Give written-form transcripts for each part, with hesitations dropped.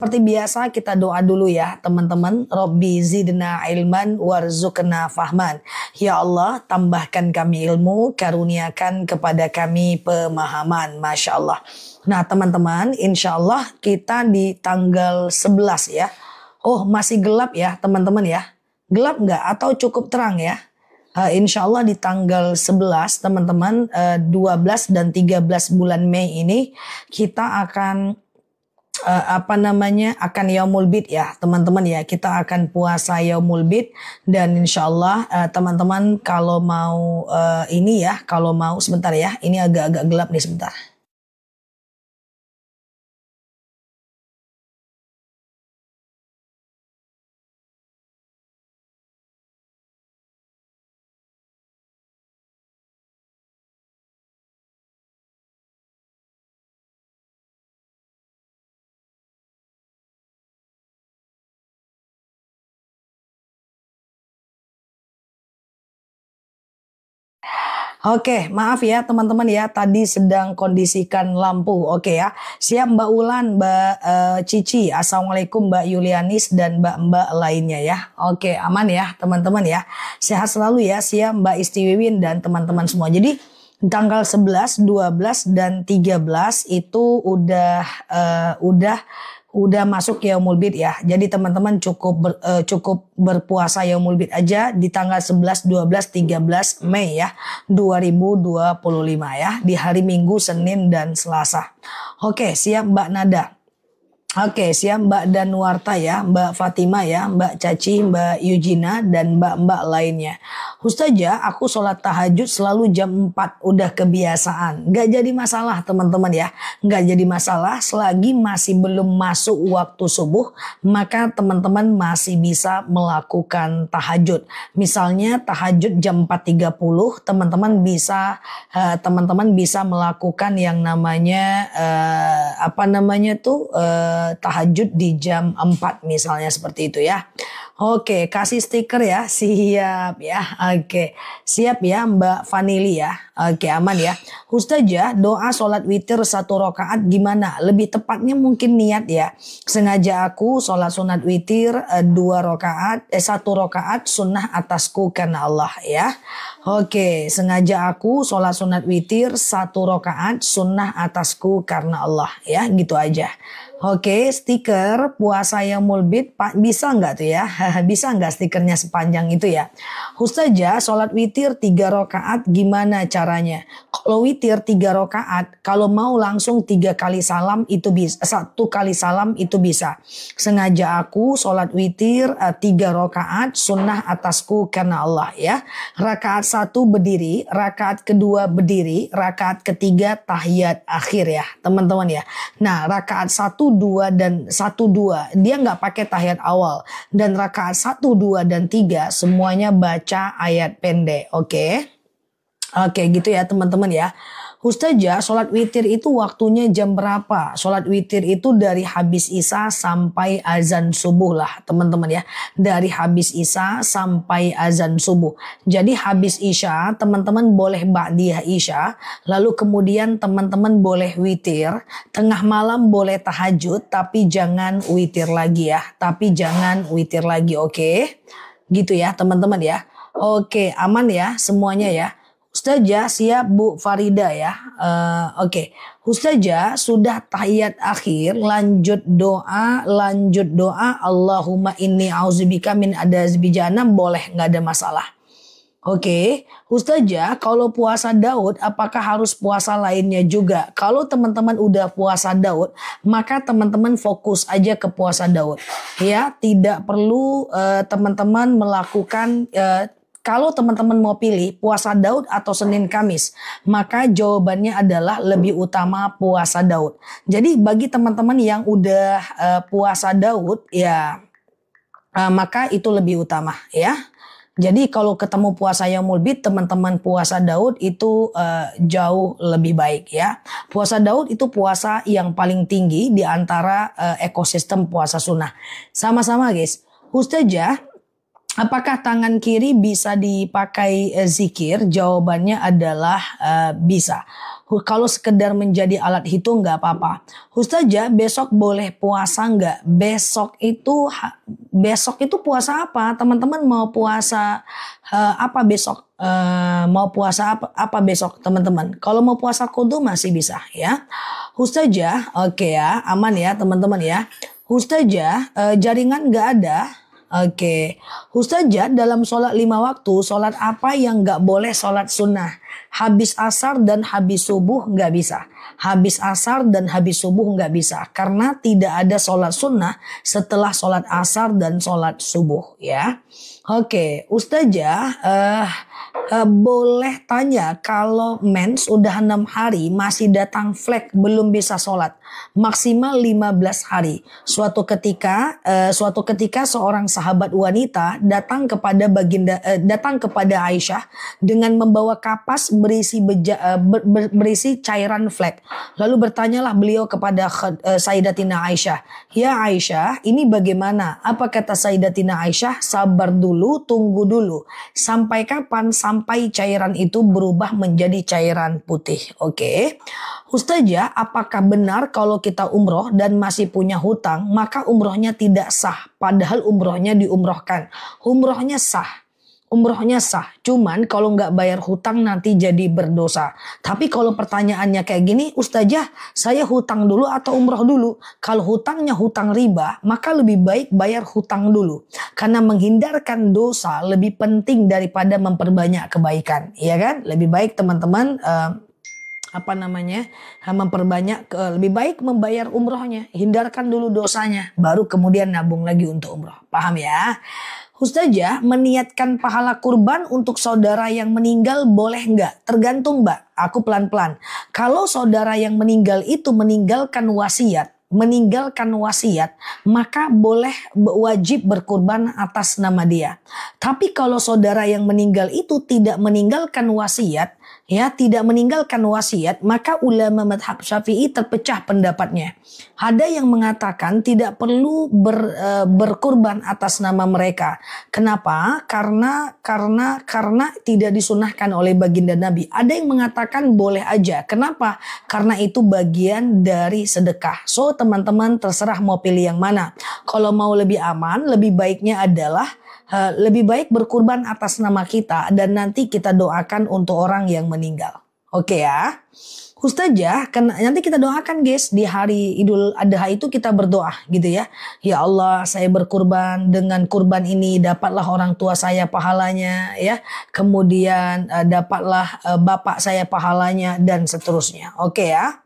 Seperti biasa kita doa dulu ya teman-teman. Robbi zidna ilman warzuqna fahman. Ya Allah, tambahkan kami ilmu, karuniakan kepada kami pemahaman. Masya Allah. Nah teman-teman, insya Allah kita di tanggal 11 ya. Oh masih gelap ya teman-teman ya. Gelap nggak atau cukup terang ya? Insya Allah di tanggal 11 teman-teman, 12 dan 13 bulan Mei ini kita akan akan Yaumul Bid ya teman-teman ya. Kita akan puasa Yaumul Bid dan insya Allah teman-teman kalau mau kalau mau sebentar ya, ini agak-agak gelap nih sebentar. Oke, maaf ya teman-teman ya, tadi sedang kondisikan lampu. Oke ya, siap Mbak Ulan, Mbak Cici, Assalamualaikum Mbak Yulianis dan Mbak-mbak lainnya ya. Oke, aman ya teman-teman ya. Sehat selalu ya, siap Mbak Istiwiwin dan teman-teman semua. Jadi tanggal 11, 12 dan 13 itu udah masuk Yaumul Bid ya. Jadi teman-teman cukup berpuasa Yaumul Bid aja di tanggal 11, 12, 13 Mei ya 2025 ya. Di hari Minggu, Senin dan Selasa. Oke, siap Mbak Nada. Oke, siap Mbak Danuarta ya, Mbak Fatima ya, Mbak Caci, Mbak Yujina, dan Mbak-mbak lainnya. Ustazah, aku sholat tahajud selalu jam 4, udah kebiasaan. Gak jadi masalah teman-teman ya. Gak jadi masalah selagi masih belum masuk waktu subuh, maka teman-teman masih bisa melakukan tahajud. Misalnya tahajud jam 4.30, teman-teman bisa melakukan yang namanya tahajud di jam 4 misalnya seperti itu ya. Oke, kasih stiker ya. Siap ya. Oke, siap ya Mbak Vanili ya. Oke, aman ya. Ustazah, doa sholat witir 1 rakaat gimana? Lebih tepatnya mungkin niat ya. Sengaja aku sholat sunat witir 1 rakaat sunnah atasku karena Allah ya. Oke, sengaja aku sholat sunat witir 1 rakaat sunnah atasku karena Allah ya. Gitu aja. Oke, stiker puasa Yaumul Bid bisa nggak tuh ya? Bisa nggak stikernya sepanjang itu ya? Ustazah, sholat witir 3 rakaat gimana caranya? Kalau witir 3 rakaat, kalau mau langsung 3 kali salam itu bisa, 1 kali salam itu bisa. Sengaja aku sholat witir 3 rakaat sunnah atasku karena Allah ya. Rakaat 1 berdiri, rakaat kedua berdiri, rakaat ketiga tahiyat akhir ya teman-teman ya. Nah rakaat 1, 2 dan 1, 2 dia nggak pakai tahiyat awal, dan rakaat 1, 2 dan 3 semuanya baca ayat pendek. Oke gitu ya teman-teman ya. Ustazah, sholat witir itu waktunya jam berapa? Sholat witir itu dari habis isya sampai azan subuh lah teman-teman ya. Dari habis isya sampai azan subuh. Jadi habis isya teman-teman boleh ba'diyah isya. Lalu kemudian teman-teman boleh witir. Tengah malam boleh tahajud tapi jangan witir lagi ya. Oke? Gitu ya teman-teman ya. Oke, aman ya semuanya ya. Ustazah, siap Bu Farida ya. Oke. Ustazah, sudah tahiyat akhir, lanjut doa Allahumma inni auzubika min adzab jahannam, boleh, nggak ada masalah. Oke, Ustazah, kalau puasa Daud apakah harus puasa lainnya juga? Kalau teman-teman udah puasa Daud, maka teman-teman fokus aja ke puasa Daud. Ya, tidak perlu teman-teman melakukan kalau teman-teman mau pilih puasa Daud atau Senin Kamis, maka jawabannya adalah lebih utama puasa Daud. Jadi bagi teman-teman yang udah puasa Daud ya, maka itu lebih utama ya. Jadi kalau ketemu puasa Yaumul Bid, teman-teman puasa Daud itu jauh lebih baik ya. Puasa Daud itu puasa yang paling tinggi di antara ekosistem puasa sunnah. Sama-sama guys. Ustazah, apakah tangan kiri bisa dipakai zikir? Jawabannya adalah bisa. Kalau sekedar menjadi alat hitung nggak apa-apa. Ustazah, besok boleh puasa nggak? Besok itu puasa apa? Teman-teman mau puasa apa besok? Mau puasa apa besok teman-teman? Kalau mau puasa kudu masih bisa ya. Ustazah, oke ya, aman ya teman-teman ya. Ustazah, jaringan nggak ada. Oke, Ustazah, dalam sholat 5 waktu, sholat apa yang nggak boleh sholat sunnah? Habis asar dan habis subuh nggak bisa. Habis asar dan habis subuh nggak bisa. Karena tidak ada sholat sunnah setelah sholat asar dan sholat subuh ya. Oke, Ustazah, boleh tanya kalau mens udah 6 hari masih datang flek belum bisa sholat. Maksimal 15 hari. Suatu ketika seorang sahabat wanita datang kepada Aisyah dengan membawa kapas berisi cairan flek. Lalu bertanyalah beliau kepada Sayyidatina Aisyah, "Ya Aisyah, ini bagaimana?" Apa kata Sayyidatina Aisyah? "Sabar dulu, tunggu dulu. Sampai kapan? Sampai cairan itu berubah menjadi cairan putih." Oke. Ustazah, apakah benar kalau kita umroh dan masih punya hutang, maka umrohnya tidak sah? Padahal umrohnya diumrohkan. Umrohnya sah. Umrohnya sah. Cuman kalau nggak bayar hutang nanti jadi berdosa. Tapi kalau pertanyaannya kayak gini, Ustazah, saya hutang dulu atau umroh dulu? Kalau hutangnya hutang riba, maka lebih baik bayar hutang dulu. Karena menghindarkan dosa lebih penting daripada memperbanyak kebaikan. Iya kan? Lebih baik teman-teman lebih baik membayar umrohnya, hindarkan dulu dosanya, baru kemudian nabung lagi untuk umroh. Paham ya? Ustazah, meniatkan pahala kurban untuk saudara yang meninggal boleh nggak? Tergantung Mbak, aku pelan-pelan. Kalau saudara yang meninggal itu meninggalkan wasiat, maka boleh wajib berkurban atas nama dia. Tapi kalau saudara yang meninggal itu tidak meninggalkan wasiat, maka ulama madhab Syafi'i terpecah pendapatnya. Ada yang mengatakan tidak perlu berkurban atas nama mereka. Kenapa? Karena tidak disunahkan oleh baginda Nabi. Ada yang mengatakan boleh aja. Kenapa? Karena itu bagian dari sedekah. So teman-teman terserah mau pilih yang mana. Kalau mau lebih aman, lebih baiknya adalah lebih baik berkurban atas nama kita dan nanti kita doakan untuk orang yang meninggal. Oke ya. Ustazah, nanti kita doakan guys di hari Idul Adha itu kita berdoa gitu ya. Ya Allah, saya berkurban, dengan kurban ini dapatlah orang tua saya pahalanya ya. Kemudian dapatlah bapak saya pahalanya dan seterusnya. Oke ya.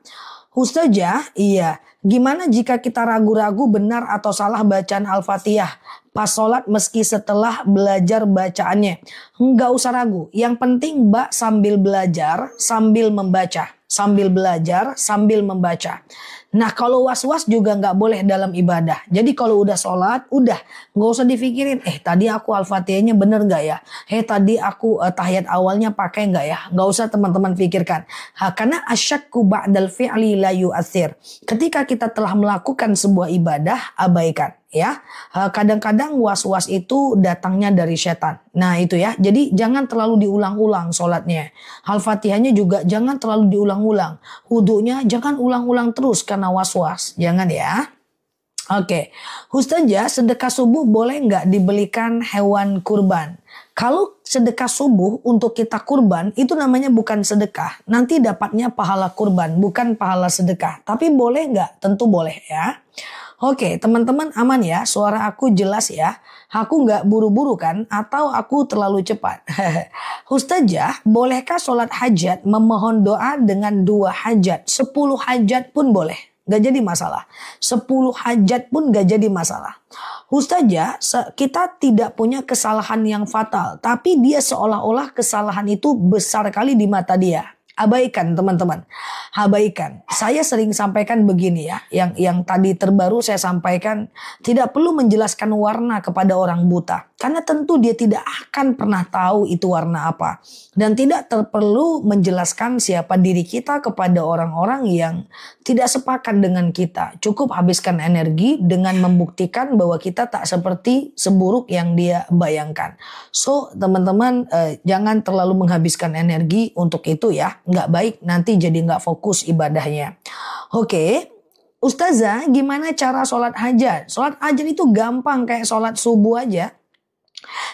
Ustazah, iya. Gimana jika kita ragu-ragu benar atau salah bacaan Al-Fatihah pas sholat meski setelah belajar bacaannya? Enggak usah ragu. Yang penting Mbak sambil belajar, sambil membaca. Sambil belajar, sambil membaca. Nah kalau was-was juga nggak boleh dalam ibadah. Jadi kalau udah sholat, udah nggak usah dipikirin. Tadi aku Al-Fatihahnya bener nggak ya? Tadi aku tahiyat awalnya pakai nggak ya? Nggak usah teman-teman pikirkan. Karena asyakku ba'dal fi'li la yu'athir. Ketika kita telah melakukan sebuah ibadah, abaikan. Ya, kadang-kadang was-was itu datangnya dari setan. Nah itu ya, jadi jangan terlalu diulang-ulang sholatnya. Al-Fatihahnya juga jangan terlalu diulang-ulang. Wudunya jangan ulang-ulang terus karena was-was. Jangan ya. Oke, Ustazah, sedekah subuh boleh nggak dibelikan hewan kurban? Kalau sedekah subuh untuk kita kurban itu namanya bukan sedekah. Nanti dapatnya pahala kurban, bukan pahala sedekah. Tapi boleh nggak? Tentu boleh ya. Oke, teman-teman aman ya? Suara aku jelas ya? Aku nggak buru-buru kan? Atau aku terlalu cepat? Ustazah, bolehkah sholat hajat memohon doa dengan 2 hajat? 10 hajat pun boleh. Gak jadi masalah. 10 hajat pun gak jadi masalah. Ustazah, kita tidak punya kesalahan yang fatal. Tapi dia seolah-olah kesalahan itu besar kali di mata dia. Abaikan teman-teman, abaikan. Saya sering sampaikan begini ya, yang tadi terbaru saya sampaikan, tidak perlu menjelaskan warna kepada orang buta. Karena tentu dia tidak akan pernah tahu itu warna apa. Dan tidak perlu menjelaskan siapa diri kita kepada orang-orang yang tidak sepakat dengan kita. Cukup habiskan energi dengan membuktikan bahwa kita tak seperti seburuk yang dia bayangkan. So teman-teman jangan terlalu menghabiskan energi untuk itu ya. nggak baik, nanti jadi nggak fokus ibadahnya. Oke, Ustazah, gimana cara sholat hajat? Sholat hajat itu gampang kayak sholat subuh aja.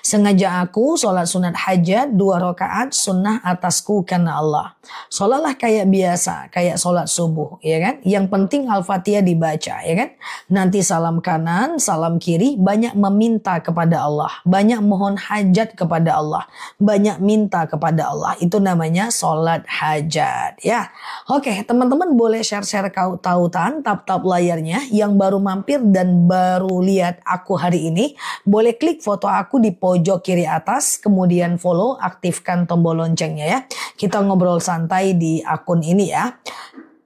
Sengaja aku sholat sunat hajat 2 rakaat sunnah atasku karena Allah. Sholatlah kayak biasa, kayak sholat subuh, ya kan? Yang penting Al-Fatihah dibaca, ya kan? Nanti salam kanan, salam kiri, banyak meminta kepada Allah, banyak mohon hajat kepada Allah, banyak minta kepada Allah. Itu namanya sholat hajat, ya. Oke, teman-teman boleh share-share tautan, tap-tap layarnya. Yang baru mampir dan baru lihat aku hari ini, boleh klik foto aku di pojok kiri atas, kemudian follow, aktifkan tombol loncengnya ya. Kita ngobrol santai di akun ini ya.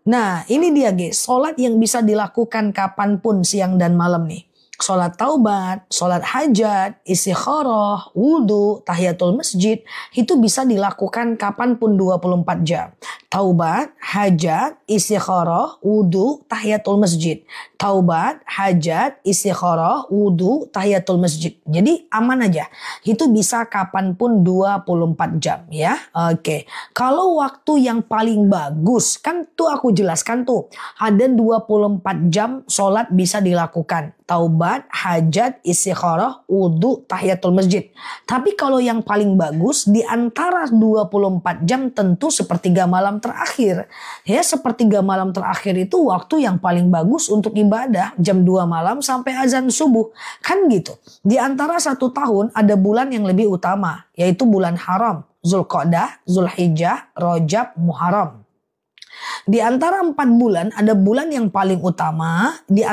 Nah, ini dia guys, sholat yang bisa dilakukan kapanpun siang dan malam nih. Sholat taubat, sholat hajat, istikharah, wudhu, tahiyatul masjid, itu bisa dilakukan kapanpun 24 jam. Taubat, hajat, istikharah, wudhu, tahiyatul masjid. Taubat, hajat, istikharah, wudhu, tahiyatul masjid. Jadi aman aja. Itu bisa kapanpun 24 jam ya. Oke. Kalau waktu yang paling bagus, kan tuh aku jelaskan tuh. Ada 24 jam sholat bisa dilakukan. Taubat, hajat, istikharah, wudhu, tahiyatul masjid. Tapi kalau yang paling bagus di antara 24 jam tentu sepertiga malam terakhir. Ya, sepertiga malam terakhir itu waktu yang paling bagus untuk ibadah. Jam 2 malam sampai azan subuh. Kan gitu. Di antara 1 tahun ada bulan yang lebih utama. Yaitu bulan haram. Zulqa'dah, Zulhijjah, Rajab, Muharram. Di antara 4 bulan ada bulan yang paling utama, di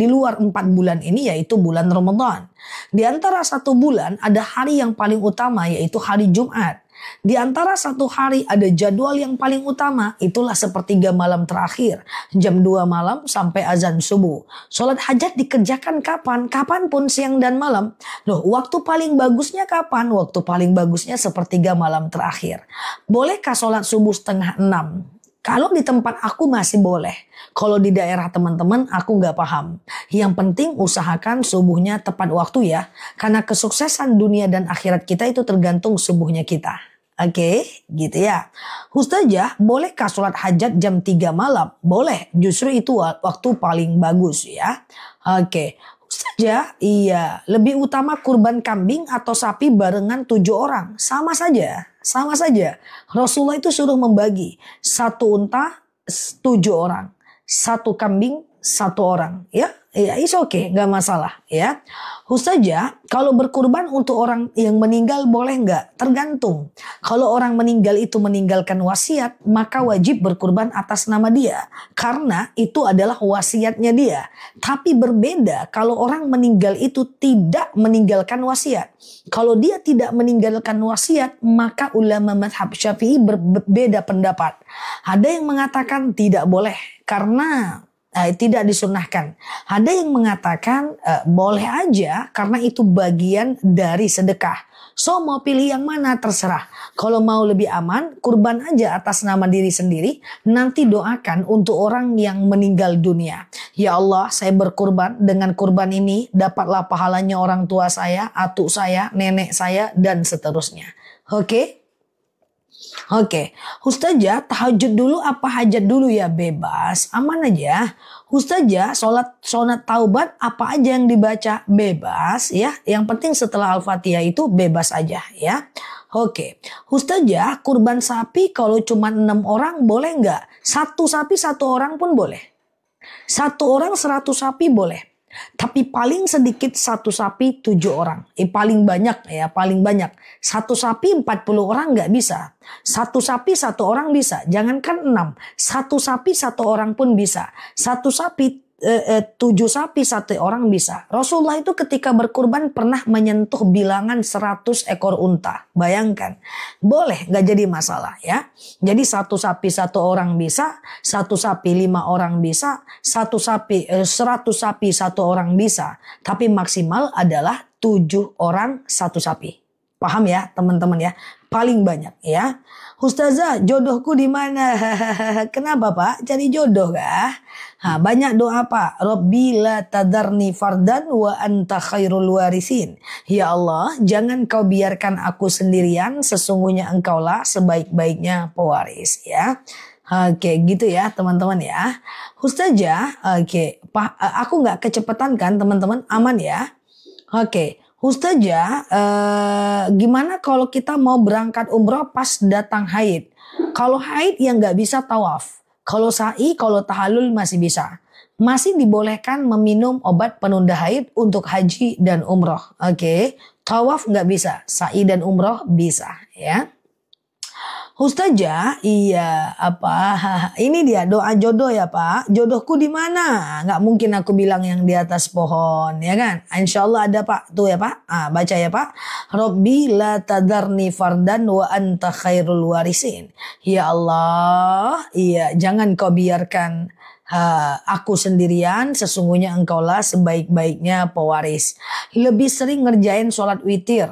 luar 4 bulan ini yaitu bulan Ramadan. Di antara 1 bulan ada hari yang paling utama yaitu hari Jumat. Di antara 1 hari ada jadwal yang paling utama, itulah sepertiga malam terakhir, jam 2 malam sampai azan subuh. Sholat hajat dikerjakan kapan? Kapanpun siang dan malam. Loh, waktu paling bagusnya kapan? Waktu paling bagusnya sepertiga malam terakhir. Bolehkah sholat subuh setengah 6? Kalau di tempat aku masih boleh. Kalau di daerah teman-teman aku nggak paham. Yang penting usahakan subuhnya tepat waktu ya. Karena kesuksesan dunia dan akhirat kita itu tergantung subuhnya kita. Oke, gitu ya. Ustazah, bolehkah sholat hajat jam 3 malam? Boleh, justru itu waktu paling bagus ya. Oke. Ustazah, iya, lebih utama kurban kambing atau sapi barengan 7 orang? Sama saja. Sama saja. Rasulullah itu suruh membagi 1 unta 7 orang, 1 kambing 1 orang. Ya, it's okay, nggak masalah. Ya, Ustazah, kalau berkurban untuk orang yang meninggal boleh nggak? Tergantung. Kalau orang meninggal itu meninggalkan wasiat, maka wajib berkurban atas nama dia, karena itu adalah wasiatnya dia. Tapi berbeda kalau orang meninggal itu tidak meninggalkan wasiat. Kalau dia tidak meninggalkan wasiat, maka ulama mazhab Syafi'i berbeda pendapat. Ada yang mengatakan tidak boleh karena tidak disunahkan. Ada yang mengatakan boleh aja karena itu bagian dari sedekah. So mau pilih yang mana terserah. Kalau mau lebih aman, kurban aja atas nama diri sendiri. Nanti doakan untuk orang yang meninggal dunia. Ya Allah, saya berkurban, dengan kurban ini dapatlah pahalanya orang tua saya, atuk saya, nenek saya, dan seterusnya. Oke? Oke, Ustazah, tahajud dulu apa hajat dulu ya? Bebas, aman aja. Ustazah, sholat taubat apa aja yang dibaca? Bebas ya. Yang penting setelah Al-Fatihah itu bebas aja ya. Oke, Ustazah, kurban sapi kalau cuma 6 orang boleh nggak? 1 sapi 1 orang pun boleh. 1 orang 100 sapi boleh. Tapi paling sedikit 1 sapi 7 orang. Paling banyak ya, paling banyak. 1 sapi 40 orang nggak bisa. 1 sapi 1 orang bisa. Jangankan 6. 1 sapi 1 orang pun bisa. 1 sapi 7 sapi 1 orang bisa. Rasulullah itu ketika berkurban pernah menyentuh bilangan 100 ekor unta. Bayangkan. Boleh, nggak jadi masalah ya. Jadi 1 sapi 1 orang bisa, 1 sapi 5 orang bisa, 1 sapi 100 sapi 1 orang bisa. Tapi maksimal adalah 7 orang 1 sapi. Paham ya teman-teman ya? Paling banyak ya. Ustazah, jodohku di mana? Kenapa Pak? Cari jodoh kah? Banyak doa Pak. Rabbi la tadarni fardan wa anta khairul warisin. Ya Allah, jangan kau biarkan aku sendirian, sesungguhnya engkaulah sebaik-baiknya pewaris ya. Oke, gitu ya teman-teman ya. Ustazah, oke, aku nggak kecepatan kan teman-teman? Aman ya? Oke. Ustazah, gimana kalau kita mau berangkat umroh pas datang haid? Kalau haid yang nggak bisa tawaf. Kalau sa'i, kalau tahallul masih bisa. Masih dibolehkan meminum obat penunda haid untuk haji dan umroh. Oke, tawaf nggak bisa, sa'i dan umroh bisa ya. Ustazah, iya apa? Ini dia doa jodoh ya Pak. Jodohku di mana? Nggak mungkin aku bilang yang di atas pohon, ya kan? Insya Allah ada Pak. Tuh ya Pak. Baca ya Pak. Rabbi la tadarni fardan wa anta khairul warisin. Ya Allah, iya jangan kau biarkan aku sendirian, sesungguhnya engkaulah sebaik-baiknya pewaris. Lebih sering ngerjain sholat witir.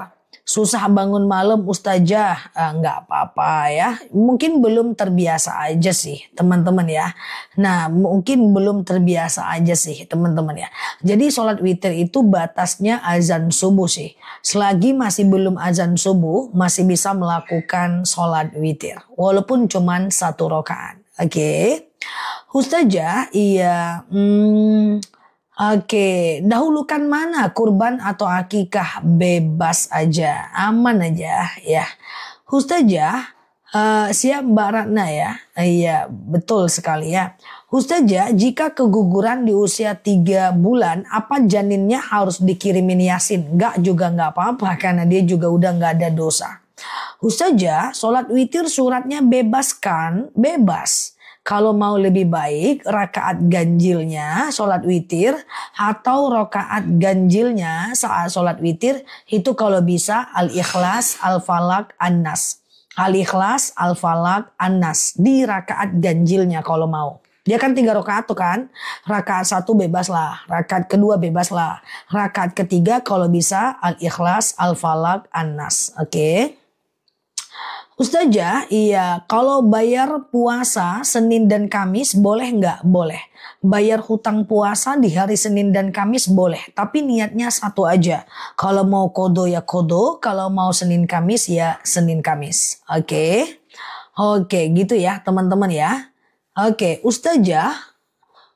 Susah bangun malam Ustazah, nggak apa-apa ya. Mungkin belum terbiasa aja sih teman-teman ya. Nah mungkin belum terbiasa aja sih teman-teman ya. Jadi sholat witir itu batasnya azan subuh sih. Selagi masih belum azan subuh masih bisa melakukan sholat witir. Walaupun cuman 1 rakaat. Oke. Ustazah, iya. Oke, dahulukan mana kurban atau akikah? Bebas aja, aman aja ya. Ustazah, siap Mbak Ratna ya. Iya, betul sekali ya. Ustazah, jika keguguran di usia 3 bulan, apa janinnya harus dikirimin Yasin? Enggak juga nggak apa-apa karena dia juga udah nggak ada dosa. Ustazah, sholat witir suratnya bebas kan? Bebas. Kalau mau lebih baik rakaat ganjilnya sholat witir atau rakaat ganjilnya saat sholat witir itu kalau bisa Al-Ikhlas, Al-Falaq, An-Nas. Al-Ikhlas, Al-Falaq, An-Nas di rakaat ganjilnya kalau mau. Dia kan 3 rakaat tuh kan. Rakaat 1 bebas lah, rakaat kedua bebas lah. Rakaat ketiga kalau bisa Al-Ikhlas, Al-Falaq, An-Nas. Oke. Ustazah, iya kalau bayar puasa Senin dan Kamis boleh nggak? Boleh. Bayar hutang puasa di hari Senin dan Kamis boleh. Tapi niatnya satu aja. Kalau mau kodo ya kodo. Kalau mau Senin Kamis ya Senin Kamis. Oke. Oke gitu ya teman-teman ya. Oke Ustazah.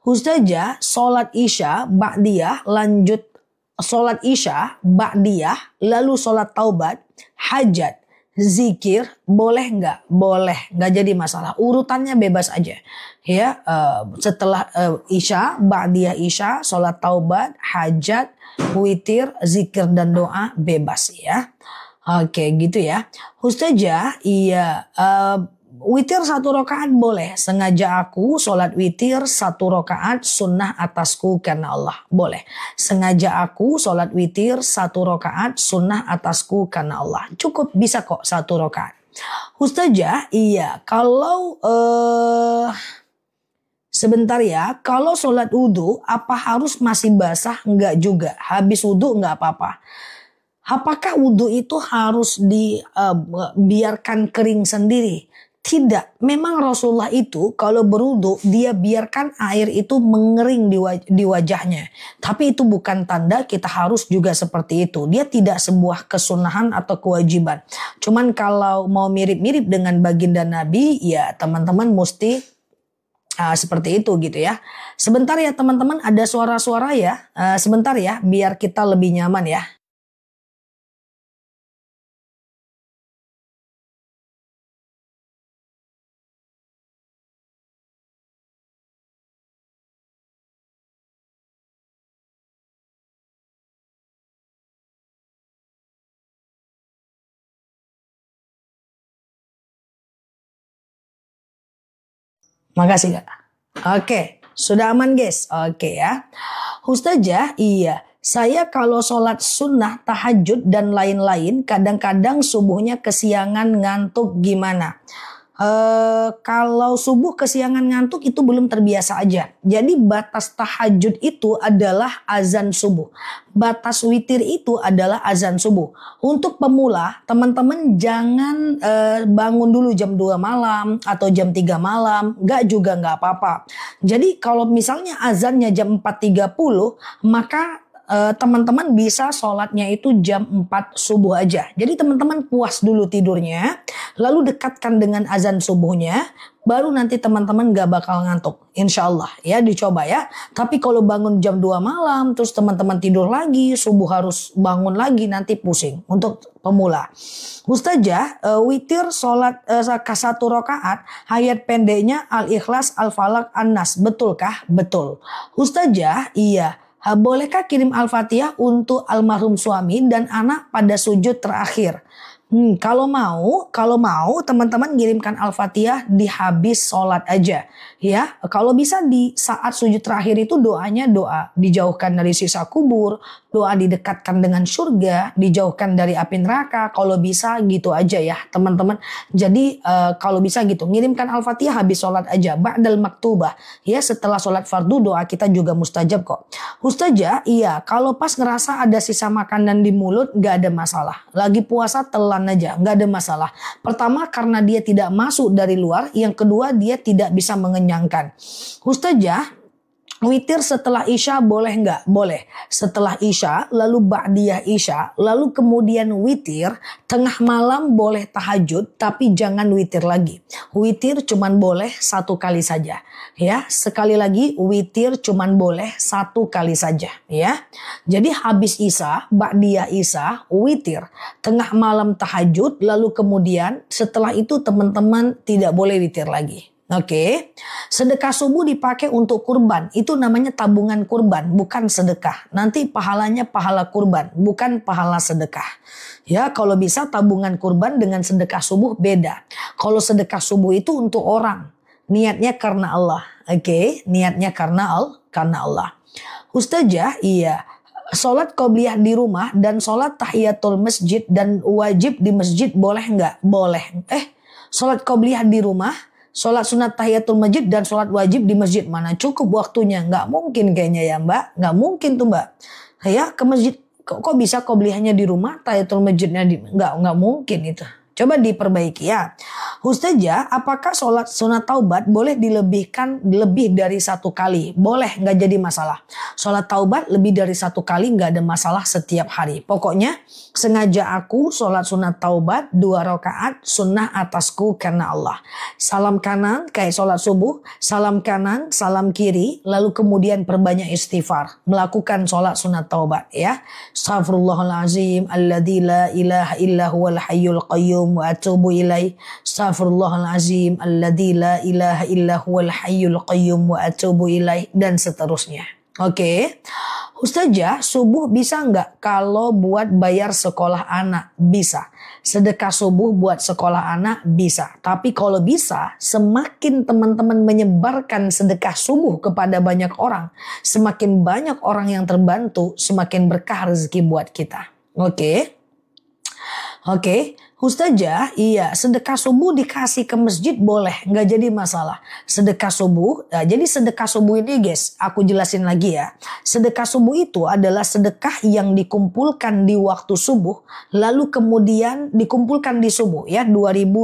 Ustazah sholat isya ba'diyah lanjut. Sholat isya ba'diyah lalu sholat taubat hajat. Zikir boleh nggak? Boleh, nggak jadi masalah. Urutannya bebas aja. Ya, setelah isya, ba'diyah isya, sholat taubat, hajat, witir, zikir dan doa bebas ya. Oke, gitu ya. Ustazah, iya. Witir 1 rakaat boleh. Sengaja aku sholat witir 1 rakaat sunnah atasku karena Allah. Boleh. Sengaja aku sholat witir 1 rakaat sunnah atasku karena Allah. Cukup bisa kok 1 rakaat. Ustazah, iya. Kalau sebentar ya. Kalau sholat wudhu apa harus masih basah? Enggak juga. Habis wudhu enggak apa-apa. Apakah wudhu itu harus dibiarkan kering sendiri? Tidak, memang Rasulullah itu kalau berwudu dia biarkan air itu mengering di wajahnya. Tapi itu bukan tanda kita harus juga seperti itu. Dia tidak sebuah kesunahan atau kewajiban. Cuman kalau mau mirip-mirip dengan baginda Nabi, ya teman-teman mesti seperti itu gitu ya. Sebentar ya teman-teman, ada suara-suara ya. Sebentar ya, biar kita lebih nyaman ya. Makasih Kak. Oke, sudah aman guys. Oke ya. Ustazah, iya. Saya kalau sholat sunnah, tahajud dan lain-lain kadang-kadang subuhnya kesiangan ngantuk gimana? Kalau subuh kesiangan ngantuk itu belum terbiasa aja. Jadi batas tahajud itu adalah azan subuh. Batas witir itu adalah azan subuh. Untuk pemula, teman-teman jangan bangun dulu jam 2 malam atau jam 3 malam. Nggak apa-apa. Jadi kalau misalnya azannya jam 4.30, maka teman-teman bisa sholatnya itu jam 4 subuh aja. Jadi teman-teman puas dulu tidurnya, lalu dekatkan dengan azan subuhnya, baru nanti teman-teman gak bakal ngantuk. Insya Allah ya, dicoba ya. Tapi kalau bangun jam 2 malam, terus teman-teman tidur lagi, subuh harus bangun lagi, nanti pusing untuk pemula. Ustazah, witir sholat 1 rakaat, ayat pendeknya Al-Ikhlas, Al-Falaq, An-Nas. Betulkah? Betul. Ustazah, iya. Bolehkah kirim Al-Fatihah untuk almarhum suami dan anak pada sujud terakhir? Kalau mau teman-teman kirimkan Al-Fatihah di habis sholat aja. Ya, kalau bisa di saat sujud terakhir itu doanya doa dijauhkan dari siksa kubur, doa didekatkan dengan surga, dijauhkan dari api neraka. Kalau bisa gitu aja ya teman-teman. Jadi kalau bisa gitu, ngirimkan Al-Fatihah habis sholat aja. Ba'dal maktubah. Ya, setelah sholat fardu doa kita juga mustajab kok. Ustazah, iya kalau pas ngerasa ada sisa makanan di mulut gak ada masalah. Lagi puasa telan aja, nggak ada masalah. Pertama karena dia tidak masuk dari luar, yang kedua dia tidak bisa mengenyangkan. Ustazah, witir setelah Isya boleh nggak? Boleh. Setelah Isya, lalu ba'diyah Isya, lalu kemudian witir, tengah malam boleh tahajud, tapi jangan witir lagi. Witir cuman boleh 1 kali saja. Ya, sekali lagi witir cuman boleh 1 kali saja. Ya, jadi habis Isya, ba'diyah Isya, witir, tengah malam tahajud, lalu kemudian setelah itu teman-teman tidak boleh witir lagi. Oke, sedekah subuh dipakai untuk kurban. Itu namanya tabungan kurban, bukan sedekah. Nanti pahalanya pahala kurban, bukan pahala sedekah. Ya, kalau bisa tabungan kurban dengan sedekah subuh beda. Kalau sedekah subuh itu untuk orang, niatnya karena Allah. Oke, niatnya karena Allah. Ustazah, iya. Sholat qobliyah di rumah dan sholat tahiyatul masjid dan wajib di masjid boleh nggak? Boleh. Sholat qobliyah di rumah, sholat sunat tahiyatul masjid dan sholat wajib di masjid, mana cukup waktunya? Nggak mungkin kayaknya ya Mbak. Nggak mungkin tuh Mbak. Ya ke masjid kok bisa qobliyahnya di rumah, tahiyatul masjidnya di nggak mungkin itu. Coba diperbaiki ya. Ustazah, apakah sholat sunat taubat boleh dilebihkan lebih dari 1 kali? Boleh, nggak jadi masalah. Sholat taubat lebih dari 1 kali nggak ada masalah setiap hari. Pokoknya sengaja aku sholat sunat taubat 2 rakaat sunnah atasku karena Allah. Salam kanan kayak sholat subuh, salam kanan, salam kiri, lalu kemudian perbanyak istighfar. Melakukan sholat sunat taubat ya. Astaghfirullahalazim alladzi la ilaha illa huwal hayyul qayyum wa atubu ilaih. Astaghfirullahalazim alladzi la ilaha illa huwal hayyul qayyum wa atubu ilaih, dan seterusnya. Oke. Ustazah, subuh bisa nggak kalau buat bayar sekolah anak? Bisa. Sedekah subuh buat sekolah anak bisa. Tapi kalau bisa, semakin teman-teman menyebarkan sedekah subuh kepada banyak orang, semakin banyak orang yang terbantu, semakin berkah rezeki buat kita. Oke. Ustazah, iya sedekah subuh dikasih ke masjid boleh, nggak jadi masalah. Sedekah subuh, jadi sedekah subuh ini guys, aku jelasin lagi ya. Sedekah subuh itu adalah sedekah yang dikumpulkan di waktu subuh, lalu kemudian dikumpulkan di subuh ya, 2000.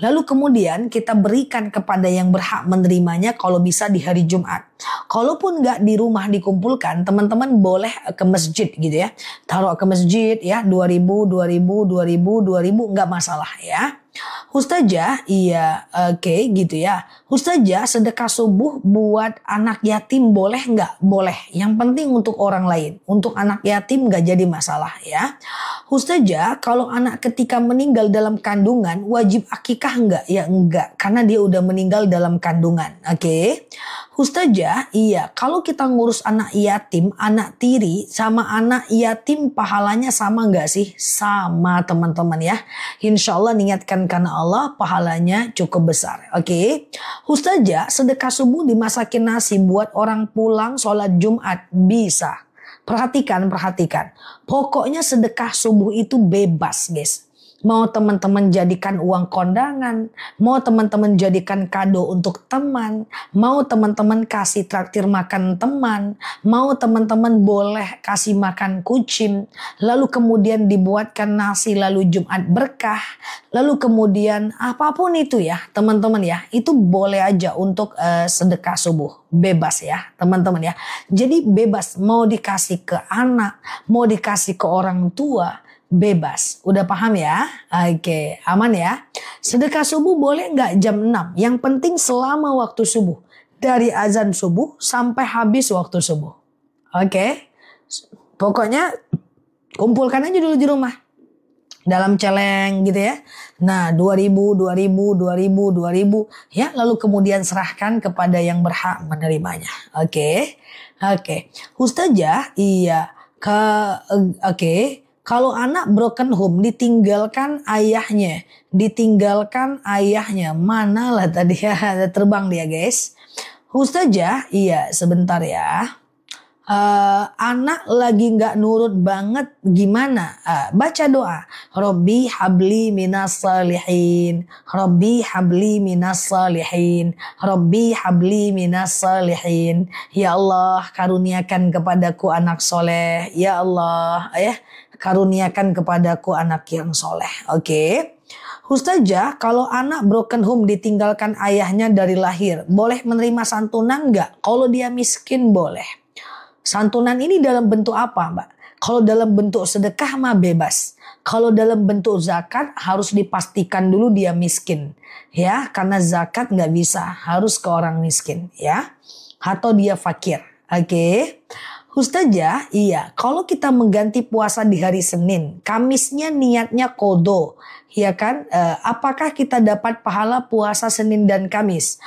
Lalu kemudian kita berikan kepada yang berhak menerimanya kalau bisa di hari Jumat. Kalaupun nggak di rumah dikumpulkan, teman-teman boleh ke masjid gitu ya. Taruh ke masjid ya, 2000 nggak masalah ya. Ustazah, iya oke gitu ya. Ustazah, sedekah subuh buat anak yatim boleh nggak? Boleh. Yang penting untuk orang lain. Untuk anak yatim nggak jadi masalah ya. Ustazah, kalau anak ketika meninggal dalam kandungan wajib akikah nggak? Ya enggak, karena dia udah meninggal dalam kandungan. Oke. Ustazah, iya kalau kita ngurus anak yatim, anak tiri sama anak yatim pahalanya sama nggak sih? Sama teman-teman ya. Insya Allah niatkan karena Allah pahalanya cukup besar. Oke. Ustazah, sedekah subuh dimasakin nasi buat orang pulang sholat Jumat bisa. Perhatikan. Pokoknya sedekah subuh itu bebas guys. mau teman-teman jadikan uang kondangan, mau teman-teman jadikan kado untuk teman, mau teman-teman kasih traktir makan teman, mau teman-teman boleh kasih makan kucing, lalu kemudian dibuatkan nasi lalu Jumat berkah, lalu kemudian apapun itu ya teman-teman ya, itu boleh aja untuk sedekah subuh. Bebas ya teman-teman ya. Jadi bebas mau dikasih ke anak, mau dikasih ke orang tua, bebas. Udah paham ya? Oke, aman ya. Sedekah subuh boleh nggak jam 6? Yang penting selama waktu subuh. Dari azan subuh sampai habis waktu subuh. Oke. Pokoknya kumpulkan aja dulu di rumah. Dalam celeng gitu ya. Nah 2000 ya, lalu kemudian serahkan kepada yang berhak menerimanya. Oke. Ustazah, iya. Oke. Kalau anak broken home ditinggalkan ayahnya, manalah tadi ya, terbang dia guys. Ustazah, iya sebentar ya. Anak lagi nggak nurut banget, gimana? Baca doa. Robbi habli minas salihin. Robbi habli minas salihin. Robbi habli minas salihin. Ya Allah, karuniakan kepadaku anak soleh. Ya Allah, karuniakan kepadaku anak yang soleh. Oke. Ustazah, kalau anak broken home ditinggalkan ayahnya dari lahir, boleh menerima santunan nggak? Kalau dia miskin boleh. Santunan ini dalam bentuk apa, Mbak? Kalau dalam bentuk sedekah mah bebas. Kalau dalam bentuk zakat harus dipastikan dulu dia miskin. Ya, karena zakat nggak bisa, harus ke orang miskin. Ya, atau dia fakir. Oke. Ustazah, iya, kalau kita mengganti puasa di hari Senin, Kamisnya niatnya kodo, ya kan? Apakah kita dapat pahala puasa Senin dan Kamis?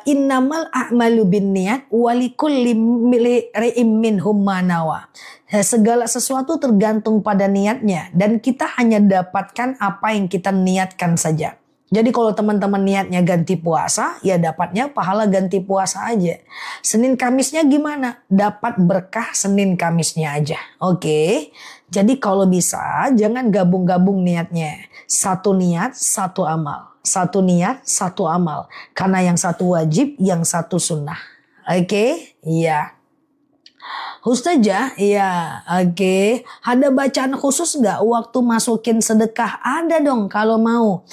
Innamal a'malu binniyat walikulli imri'in minhum ma nawa. Segala sesuatu tergantung pada niatnya dan kita hanya dapatkan apa yang kita niatkan saja. Jadi kalau teman-teman niatnya ganti puasa, ya dapatnya pahala ganti puasa aja. Senin Kamisnya gimana? Dapat berkah Senin Kamisnya aja. Oke. Jadi kalau bisa jangan gabung-gabung niatnya. Satu niat, satu amal. Satu niat, satu amal. Karena yang satu wajib, yang satu sunnah. Oke? Iya. Ustazah, ya oke. Ada bacaan khusus nggak waktu masukin sedekah? Ada dong kalau mau.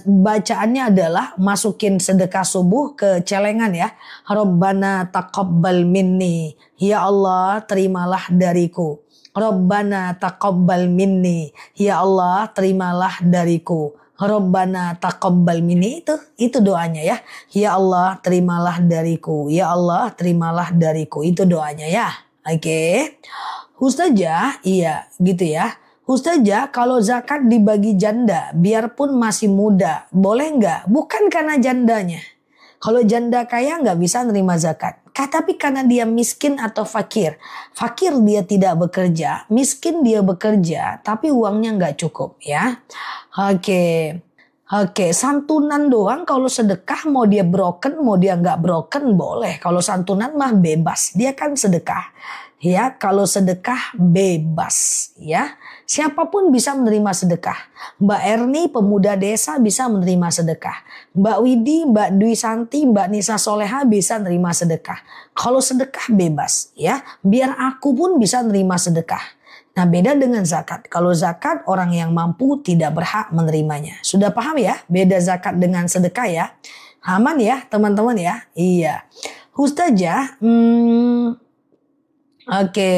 Bacaannya adalah masukin sedekah subuh ke celengan ya. Rabbana taqabbal minni. Ya Allah, terimalah dariku. Rabbana taqabbal minni. Ya Allah, terimalah dariku. Rabbana taqabbal minni, itu doanya ya. Ya Allah, terimalah dariku. Ya Allah, terimalah dariku. Itu doanya ya. Oke. Ustazah, iya gitu ya. Ustazah, kalau zakat dibagi janda biarpun masih muda, boleh nggak? Bukan karena jandanya. Kalau janda kaya nggak bisa nerima zakat. Tapi karena dia miskin atau fakir. Fakir dia tidak bekerja, miskin dia bekerja, tapi uangnya nggak cukup ya. Oke, santunan doang. Kalau sedekah mau dia broken, mau dia nggak broken boleh. Kalau santunan mah bebas, dia kan sedekah. Ya, kalau sedekah bebas ya. Siapapun bisa menerima sedekah. Mbak Erni pemuda desa bisa menerima sedekah. Mbak Widi, Mbak Dwi Santi, Mbak Nisa Soleha bisa menerima sedekah. Kalau sedekah bebas ya. Biar aku pun bisa menerima sedekah. Nah, beda dengan zakat. Kalau zakat orang yang mampu tidak berhak menerimanya. Sudah paham ya? Beda zakat dengan sedekah ya. Aman ya teman-teman ya? Iya. Ustazah, oke.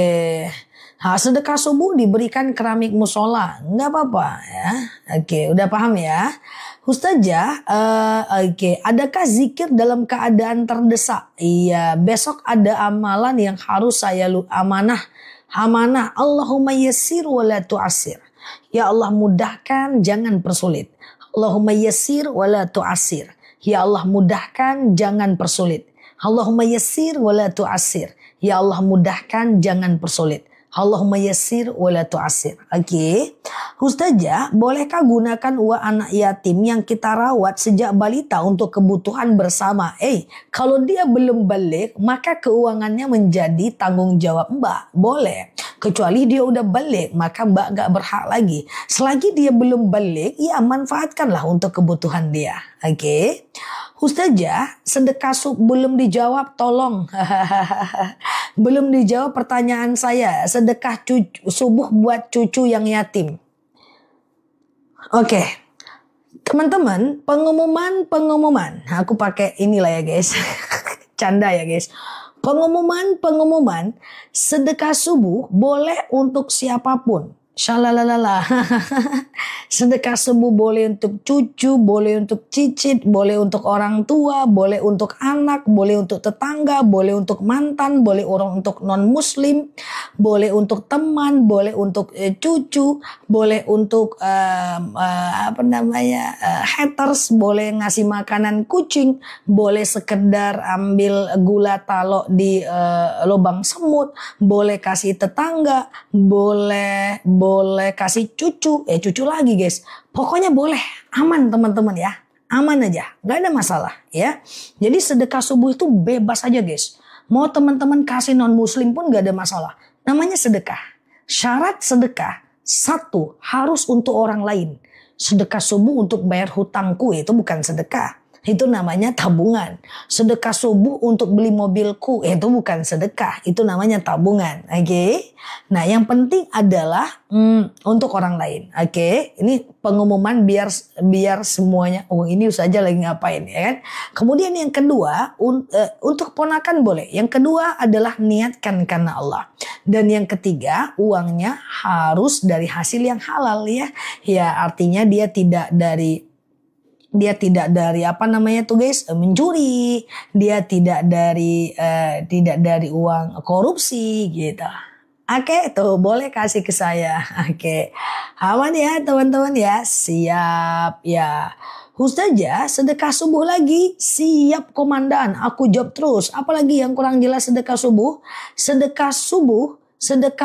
Sedekah subuh diberikan keramik musola. Nggak apa-apa ya. Oke, udah paham ya. Ustazah, oke. Adakah zikir dalam keadaan terdesak? Iya, besok ada amalan yang harus saya amanah. Allahumma yassir wa la tu'assir. Ya Allah mudahkan, jangan persulit. Allahumma yassir wa la tu'assir. Ya Allah mudahkan, jangan persulit. Allahumma yassir wa la tu'assir. Ya Allah mudahkan, jangan persulit. Allahumma yassir wa la tu'assir. Oke. Ustazah, bolehkah gunakan uang anak yatim yang kita rawat sejak balita untuk kebutuhan bersama? Kalau dia belum balik, maka keuangannya menjadi tanggung jawab Mbak. Boleh. Kecuali dia udah balik, maka Mbak gak berhak lagi. Selagi dia belum balik, ya manfaatkanlah untuk kebutuhan dia. Oke. Ustazah, sedekah belum dijawab, tolong. Belum dijawab pertanyaan saya. Sedekah subuh buat cucu yang yatim. Oke. Teman-teman, pengumuman. Aku pakai inilah ya guys. Canda ya guys. Pengumuman sedekah subuh boleh untuk siapapun. Shalalala. Sedekah subuh boleh untuk cucu, boleh untuk cicit, boleh untuk orang tua, boleh untuk anak, boleh untuk tetangga, boleh untuk mantan, boleh orang untuk non muslim, boleh untuk teman, boleh untuk cucu, boleh untuk haters, boleh ngasih makanan kucing, boleh sekedar ambil gula talok di lubang semut, boleh kasih tetangga, boleh kasih cucu lagi guys. Pokoknya boleh, aman teman-teman ya. Aman aja, gak ada masalah ya. Jadi sedekah subuh itu bebas aja guys. Mau teman-teman kasih non muslim pun gak ada masalah. Namanya sedekah. Syarat sedekah, satu, harus untuk orang lain. Sedekah subuh untuk bayar hutangku itu bukan sedekah. Itu namanya tabungan. Sedekah subuh untuk beli mobilku itu bukan sedekah. Itu namanya tabungan. Oke. Nah yang penting adalah untuk orang lain. Oke. Ini pengumuman biar semuanya. Oh ini saja lagi ngapain ya kan. Kemudian yang kedua untuk ponakan boleh. Yang kedua adalah niatkan karena Allah. Dan yang ketiga uangnya harus dari hasil yang halal ya. Ya artinya dia tidak dari mencuri, dia tidak dari uang korupsi gitu. Oke, tuh boleh kasih ke saya. Oke. Aman ya teman-teman ya. Siap ya. Ustazah, sedekah subuh lagi. Siap komandan, aku jawab terus. Apalagi yang kurang jelas sedekah subuh? Sedekah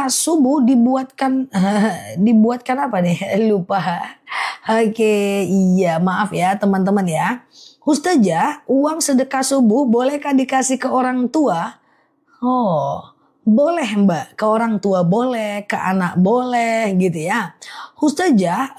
subuh dibuatkan apa nih? Lupa. Oke, iya maaf ya teman-teman ya. Ustazah, uang sedekah subuh bolehkah dikasih ke orang tua? Oh, boleh Mbak. Ke orang tua boleh, ke anak boleh gitu ya. Ustazah,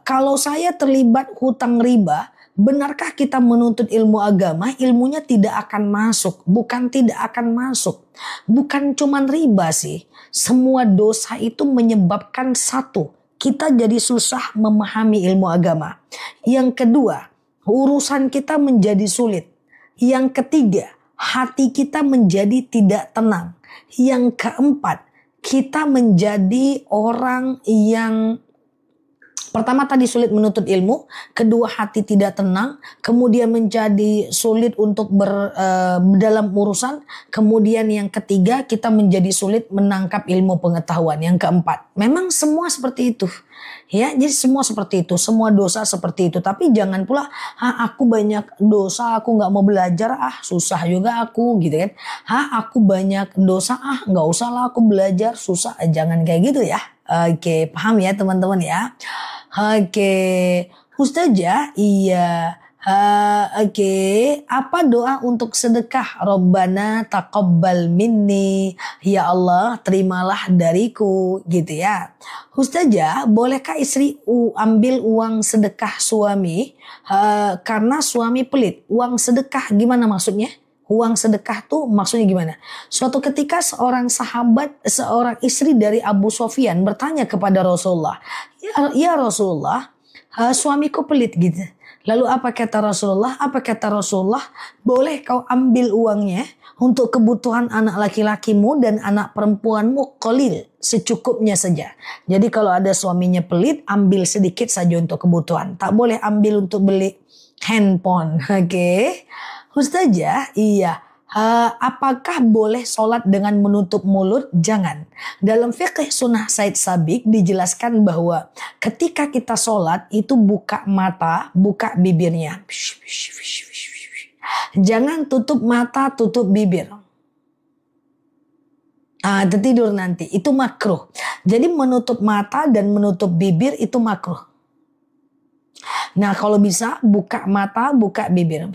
kalau saya terlibat hutang riba, benarkah kita menuntut ilmu agama? Ilmunya tidak akan masuk. Bukan tidak akan masuk. Bukan cuman riba sih. Semua dosa itu menyebabkan satu, kita jadi susah memahami ilmu agama. Yang kedua, urusan kita menjadi sulit. Yang ketiga, hati kita menjadi tidak tenang. Yang keempat, kita menjadi orang yang pertama tadi sulit menuntut ilmu, kedua hati tidak tenang, kemudian menjadi sulit untuk dalam urusan, kemudian yang ketiga kita menjadi sulit menangkap ilmu pengetahuan. Yang keempat, memang semua seperti itu. Ya, jadi semua seperti itu, semua dosa seperti itu. Tapi jangan pula, aku banyak dosa, aku nggak mau belajar, susah juga aku, gitu kan? Aku banyak dosa, nggak usah lah aku belajar, susah. Jangan kayak gitu ya. Oke, paham ya teman-teman ya. Oke, Ustazah, iya. Oke, apa doa untuk sedekah? Rabbana taqabbal minni, ya Allah terimalah dariku, gitu ya. Ustazah, bolehkah istri ambil uang sedekah suami karena suami pelit? Uang sedekah gimana maksudnya? Uang sedekah tuh maksudnya gimana? Suatu ketika seorang istri dari Abu Sofyan bertanya kepada Rasulullah, ya Rasulullah, suamiku pelit gitu. Lalu apa kata Rasulullah? Boleh kau ambil uangnya untuk kebutuhan anak laki-lakimu dan anak perempuanmu qalil, secukupnya saja. Jadi kalau ada suaminya pelit, ambil sedikit saja untuk kebutuhan. Tak boleh ambil untuk beli handphone. Oke. Ustazah, iya. Apakah boleh sholat dengan menutup mulut? Jangan. Dalam fikih sunnah Said Sabiq dijelaskan bahwa ketika kita sholat itu buka mata, buka bibirnya. Jangan tutup mata, tutup bibir. Tertidur nanti itu makruh. Jadi menutup mata dan menutup bibir itu makruh. Nah kalau bisa buka mata, buka bibir.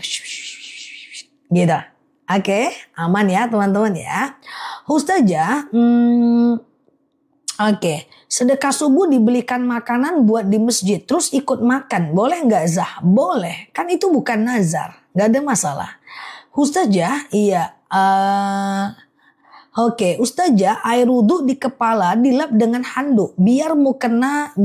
Gitu. Oke, aman ya teman-teman ya. Ustazah, oke. Sedekah subuh dibelikan makanan buat di masjid. Terus ikut makan. Boleh nggak Zah? Boleh. Kan itu bukan nazar. Nggak ada masalah. Ustazah, iya. Oke, Ustazah, air wudhu di kepala dilap dengan handuk. Biar mukena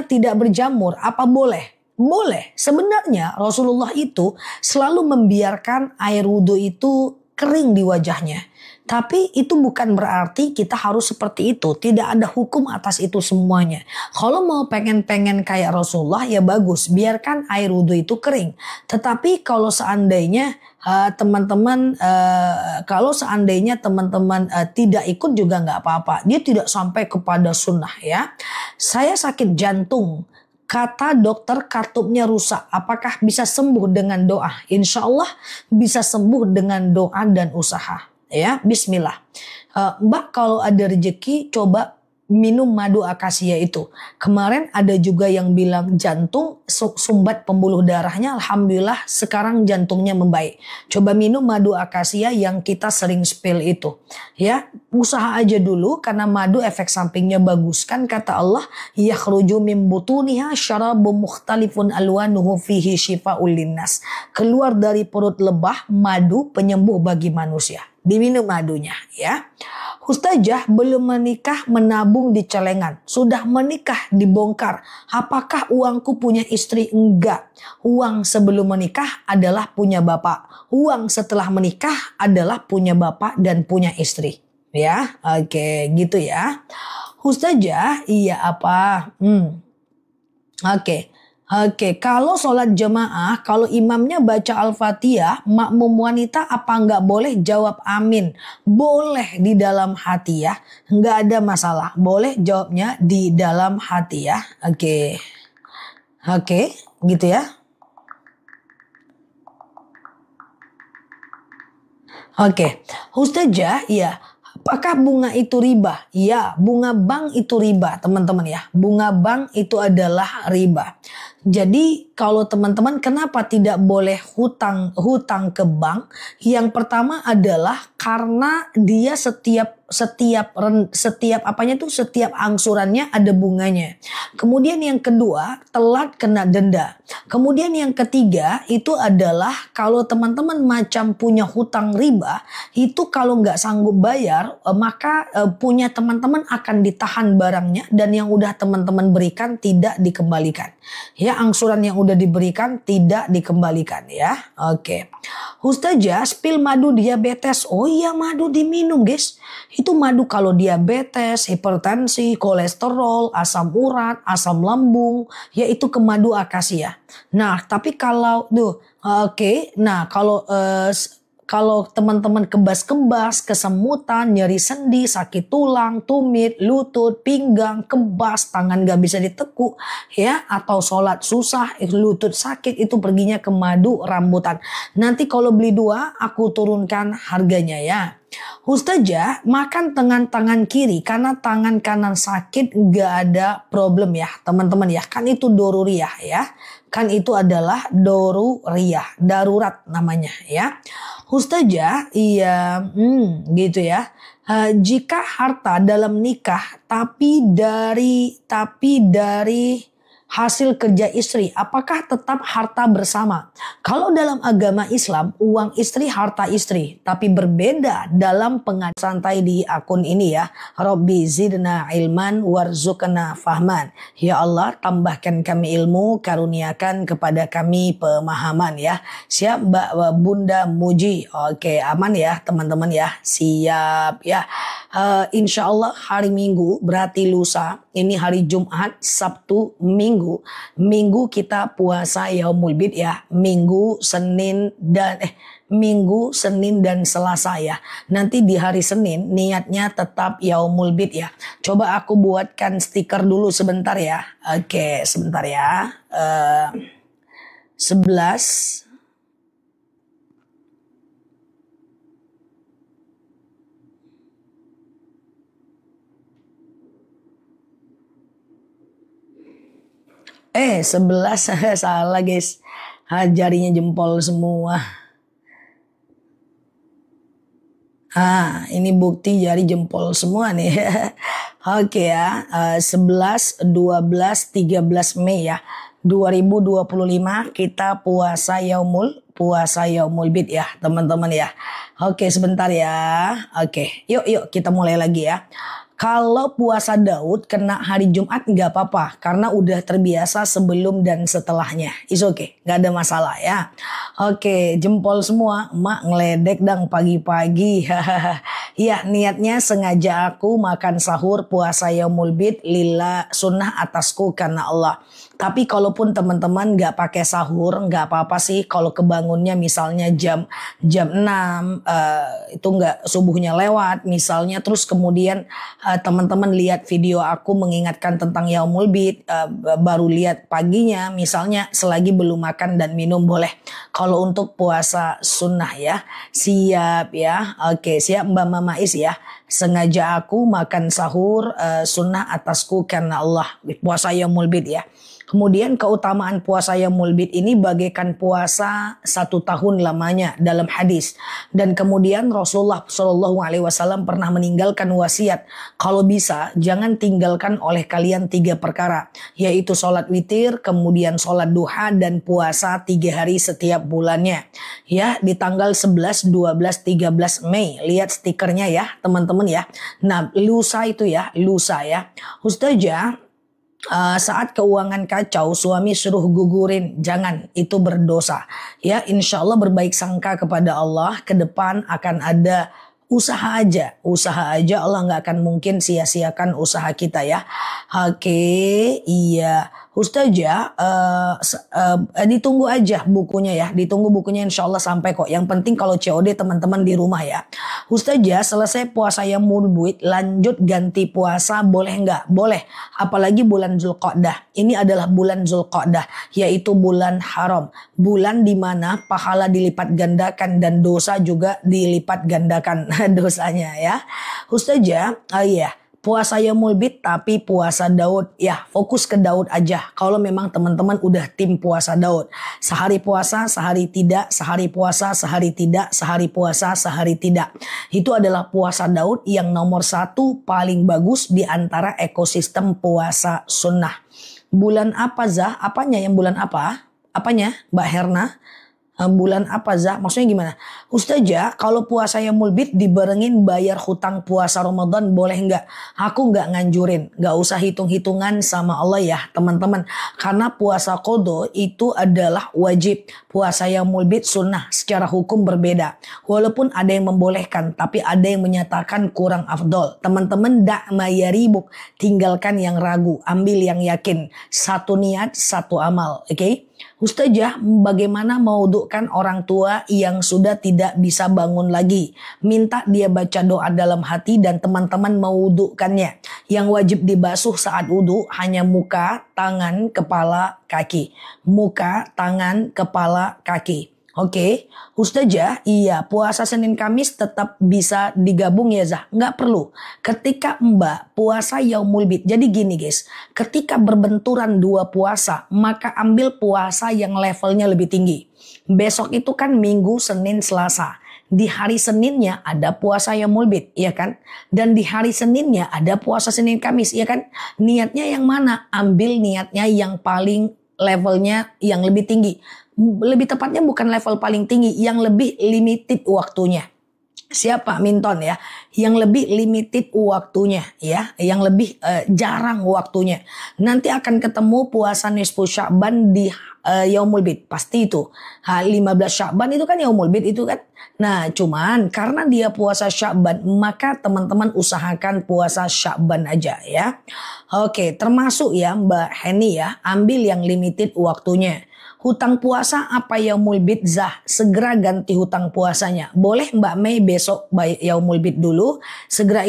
tidak berjamur. Apa boleh? Boleh. Sebenarnya Rasulullah itu selalu membiarkan air wudhu itu kering di wajahnya. Tapi itu bukan berarti kita harus seperti itu. Tidak ada hukum atas itu semuanya. Kalau mau pengen-pengen kayak Rasulullah ya bagus. Biarkan air wudhu itu kering. Tetapi kalau seandainya teman-teman tidak ikut juga nggak apa-apa. Dia tidak sampai kepada sunnah ya. Saya sakit jantung. Kata dokter kartupnya rusak. Apakah bisa sembuh dengan doa? Insya Allah bisa sembuh dengan doa dan usaha. Ya, bismillah. Mbak kalau ada rezeki coba minum madu akasia itu. Kemarin ada juga yang bilang jantung sumbat pembuluh darahnya. Alhamdulillah sekarang jantungnya membaik. Coba minum madu akasia yang kita sering spill itu. Ya, usaha aja dulu karena madu efek sampingnya bagus. Kan kata Allah, yakhruju min butuniha syarabun mukhtalifun alwanuhu fihi syifa'ul linnas. Keluar dari perut lebah madu penyembuh bagi manusia. Diminum madunya ya. Ustazah belum menikah menabung di celengan. Sudah menikah dibongkar. Apakah uangku punya istri? Enggak. Uang sebelum menikah adalah punya bapak. Uang setelah menikah adalah punya bapak dan punya istri. Ya, oke, gitu ya. Ustazah, iya apa? Oke, kalau sholat jemaah, kalau imamnya baca Al-Fatihah, makmum wanita apa nggak boleh jawab amin? Boleh di dalam hati ya, nggak ada masalah. Boleh jawabnya di dalam hati ya. Oke, gitu ya. Oke, Ustazah, ya. Apakah bunga itu riba? Ya, bunga bank itu riba, teman-teman ya. Bunga bank itu adalah riba. Jadi kalau teman-teman kenapa tidak boleh hutang ke bank? Yang pertama adalah karena dia setiap angsurannya ada bunganya. Kemudian yang kedua, telat kena denda. Kemudian yang ketiga itu adalah kalau teman-teman macam punya hutang riba, itu kalau nggak sanggup bayar, maka punya teman-teman akan ditahan barangnya dan yang udah teman-teman berikan tidak dikembalikan. Ya, angsuran yang udah diberikan tidak dikembalikan ya. Oke. Ustazah, spill madu diabetes. Oh iya, madu diminum guys. Itu madu kalau diabetes, hipertensi, kolesterol, asam urat, asam lambung, yaitu ke madu akasia. Nah, tapi kalau kalau teman-teman kebas-kebas, kesemutan, nyeri sendi, sakit tulang, tumit, lutut, pinggang, kebas, tangan gak bisa ditekuk, ya, atau sholat susah, lutut sakit, itu perginya ke madu rambutan. Nanti kalau beli 2, aku turunkan harganya ya. Ustazah, makan dengan tangan kiri karena tangan kanan sakit gak ada problem ya teman-teman ya. Kan itu doruriyah ya. Kan itu adalah doruriyah, darurat namanya ya. Ustazah, iya, gitu ya. Jika harta dalam nikah tapi dari hasil kerja istri, apakah tetap harta bersama? Kalau dalam agama Islam, uang istri harta istri, tapi berbeda dalam pengajian santai di akun ini ya. Rabbi zidna ilman warzuqna fahman. Ya Allah, tambahkan kami ilmu, karuniakan kepada kami pemahaman ya. Siap Mbak Bunda Muji. Oke, aman ya teman-teman ya. Siap ya. Insya Allah hari Minggu berarti lusa. Ini hari Jumat, Sabtu, Minggu kita puasa Yaumul Bid ya. Minggu, Senin dan Selasa ya. Nanti di hari Senin niatnya tetap Yaumul Bid ya. Coba aku buatkan stiker dulu sebentar ya. Oke, sebentar ya. 11 11 salah guys. Jarinya jempol semua. Ini bukti jari jempol semua nih. Oke ya, 11, 12, 13 Mei ya. 2025 kita puasa Yaumul Bid ya teman-teman ya. Oke sebentar ya. Oke yuk kita mulai lagi ya. Kalau puasa Daud kena hari Jumat nggak apa-apa karena udah terbiasa sebelum dan setelahnya. Is okay, nggak ada masalah ya. Oke, jempol semua, emak ngeledek dang pagi-pagi. Ya niatnya sengaja aku makan sahur puasa Yaumul Bid lillah sunnah atasku karena Allah. Tapi kalaupun teman-teman nggak pakai sahur nggak apa-apa sih kalau kebangunnya misalnya jam 6 itu nggak subuhnya lewat misalnya terus kemudian teman-teman lihat video aku mengingatkan tentang Yaumul Bid baru lihat paginya misalnya selagi belum makan dan minum boleh. Kalau untuk puasa sunnah ya siap ya. Oke siap Mbak Mama Is ya. Sengaja aku makan sahur sunnah atasku karena Allah puasa Yaumul Bid ya. Kemudian keutamaan puasa Yaumul Bid ini bagaikan puasa 1 tahun lamanya dalam hadis. Dan kemudian Rasulullah SAW pernah meninggalkan wasiat. Kalau bisa jangan tinggalkan oleh kalian 3 perkara. Yaitu sholat witir, kemudian sholat duha dan puasa 3 hari setiap bulannya. Ya di tanggal 11, 12, 13 Mei. Lihat stikernya ya teman-teman ya. Nah lusa itu ya, lusa ya. Ustazah. Saat keuangan kacau suami suruh gugurin, jangan, itu berdosa ya. Insya Allah berbaik sangka kepada Allah, ke depan akan ada usaha aja Allah nggak akan mungkin sia-siakan usaha kita ya. Oke, iya Ustazah ditunggu aja bukunya ya, ditunggu bukunya insya Allah sampai kok. Yang penting kalau COD teman-teman di rumah ya. Ustazah selesai puasa Yaumul Bid lanjut ganti puasa boleh nggak? Boleh, apalagi bulan Zulqa'dah. Ini adalah bulan Zulqa'dah yaitu bulan haram, bulan dimana pahala dilipat gandakan dan dosa juga dilipat gandakan dosanya ya. Ustazah iya puasa Yaumul Bid tapi puasa Daud ya, fokus ke Daud aja. Kalau memang teman-teman udah tim puasa Daud, sehari puasa sehari tidak, sehari puasa sehari tidak, sehari puasa sehari tidak, itu adalah puasa Daud yang nomor 1 paling bagus di antara ekosistem puasa sunnah. Bulan apa Zah? Apanya yang bulan apa? Apanya Mbak Herna? Bulan apa Zah? Maksudnya gimana? Ustazah kalau puasa Yaumul Bid dibarengin bayar hutang puasa Ramadan boleh nggak? Aku nggak nganjurin, nggak usah hitung-hitungan sama Allah ya teman-teman. Karena puasa qadha itu adalah wajib, puasa Yaumul Bid sunnah, secara hukum berbeda. Walaupun ada yang membolehkan tapi ada yang menyatakan kurang afdol. Teman-teman dak mayaribuk, tinggalkan yang ragu, ambil yang yakin. Satu niat, satu amal, oke? Ustazah, bagaimana mewudhukan orang tua yang sudah tidak bisa bangun lagi? Minta dia baca doa dalam hati dan teman-teman mewudhukannya. Yang wajib dibasuh saat wudhu hanya muka, tangan, kepala, kaki. Muka, tangan, kepala, kaki. Oke, Ustazah, iya puasa Senin Kamis tetap bisa digabung ya Zah? Nggak perlu. Ketika Mbak puasa Yaumul Bid, jadi gini guys, ketika berbenturan 2 puasa, maka ambil puasa yang levelnya lebih tinggi. Besok itu kan Minggu, Senin, Selasa. Di hari Seninnya ada puasa Yaumul Bid, ya kan? Dan di hari Seninnya ada puasa Senin Kamis, ya kan? Niatnya yang mana? Ambil niatnya yang paling levelnya yang lebih tinggi. Lebih tepatnya bukan level paling tinggi, yang lebih limited waktunya. Siapa Minton ya? Yang lebih limited waktunya ya, yang lebih jarang waktunya. Nanti akan ketemu puasa nisfu Sya'ban di Yaumul Bid, pasti itu. 15 Sya'ban itu kan Yaumul Bid itu kan. Nah, cuman karena dia puasa Sya'ban, maka teman-teman usahakan puasa Sya'ban aja ya. Oke, termasuk ya Mbak Heni ya, ambil yang limited waktunya. Hutang puasa apa Yaumul Bid Zah? Segera ganti hutang puasanya. Boleh Mbak Mei besok Yaumul Bid dulu. Segera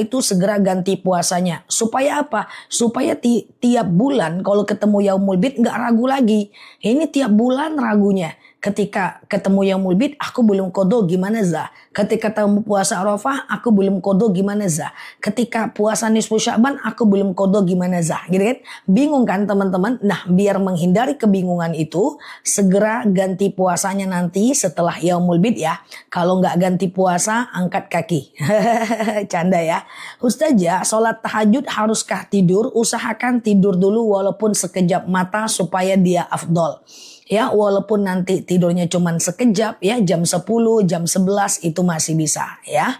ganti puasanya. Supaya apa? Supaya tiap bulan kalau ketemu Yaumul Bid nggak ragu lagi. Ini tiap bulan ragunya. Ketika ketemu Yaumul Bid, aku belum kodo, gimana Zah? Ketika ketemu puasa Arafah, aku belum kodo, gimana Zah? Ketika puasa nisfu Sya'ban, aku belum kodo, gimana Zah? Gitu kan? Bingung kan teman-teman? Nah, biar menghindari kebingungan itu, segera ganti puasanya nanti setelah Yaumul Bid ya. Kalau nggak ganti puasa, angkat kaki. Canda ya. Ustazah, sholat tahajud haruskah tidur? Usahakan tidur dulu walaupun sekejap mata supaya dia afdol. Ya, walaupun nanti tidurnya cuman sekejap ya, jam 10, jam 11 itu masih bisa ya.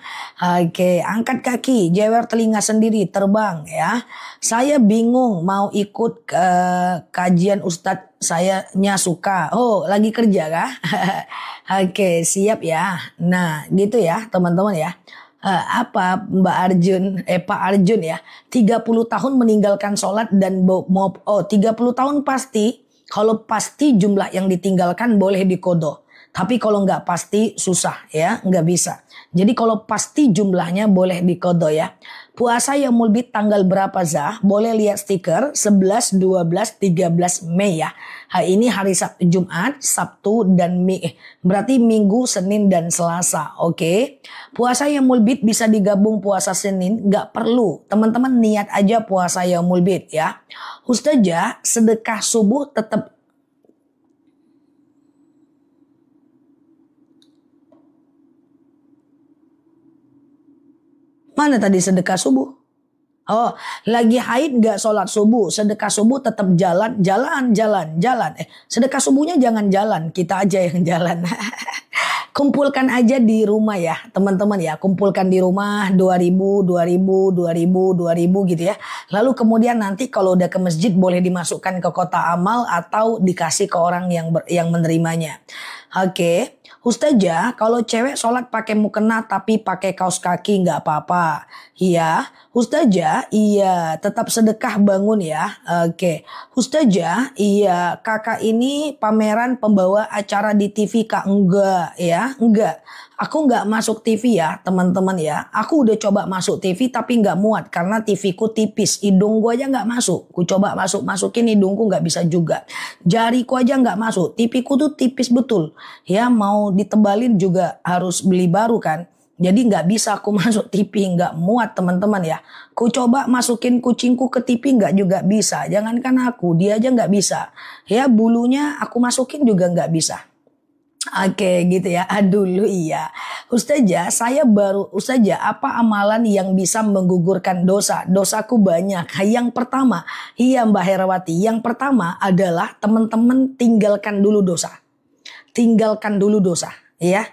Oke, angkat kaki, jewer telinga sendiri, terbang ya. Saya bingung mau ikut kajian Ustadz, sayanya suka. Oh, lagi kerja kah? Oke, siap ya. Nah, gitu ya teman-teman ya. Apa Mbak Arjun, Pak Arjun ya, 30 tahun meninggalkan sholat dan 30 tahun pasti. Kalau pasti jumlah yang ditinggalkan boleh dikodo. Tapi kalau nggak pasti susah ya, nggak bisa. Jadi kalau pasti jumlahnya boleh dikodo ya. Puasa Yaumul Bid tanggal berapa Zah? Boleh lihat stiker 11, 12, 13 Mei ya. Ini hari Sabtu, Jumat, Sabtu dan berarti Minggu, Senin dan Selasa. Oke. Puasa Yaumul Bid bisa digabung puasa Senin, nggak perlu. Teman-teman niat aja puasa Yaumul Bid ya. Ustazah, sedekah subuh tetap mana tadi sedekah subuh? Oh, lagi haid gak sholat subuh, sedekah subuh tetap jalan. Sedekah subuhnya jangan jalan, kita aja yang jalan. Kumpulkan aja di rumah ya teman-teman ya. Kumpulkan di rumah 2000 gitu ya. Lalu kemudian nanti kalau udah ke masjid boleh dimasukkan ke kotak amal atau dikasih ke orang yang menerimanya. Oke. Ustazah, kalau cewek sholat pakai mukena tapi pakai kaos kaki nggak apa-apa. Iya, Ustazah, iya tetap sedekah bangun ya. Oke, Ustazah, iya kakak ini pameran pembawa acara di TV kak, enggak ya, enggak. Aku nggak masuk TV ya teman-teman ya. Aku udah coba masuk TV tapi nggak muat karena TV ku tipis. Hidung gua aja nggak masuk. Ku coba masukin hidungku nggak bisa juga. Jariku aja nggak masuk. TV ku tuh tipis betul. Ya mau ditebalin juga harus beli baru kan. Jadi nggak bisa aku masuk TV, nggak muat teman-teman ya. Ku coba masukin kucingku ke TV nggak juga bisa. Jangankan aku, dia aja nggak bisa. Ya bulunya aku masukin juga nggak bisa. Oke gitu ya. Dulu iya. Ustazah, Ustazah, apa amalan yang bisa menggugurkan dosa? Dosaku banyak. Yang pertama, iya Mbak Herawati, yang pertama adalah teman-teman tinggalkan dulu dosa. Tinggalkan dulu dosa. Ya,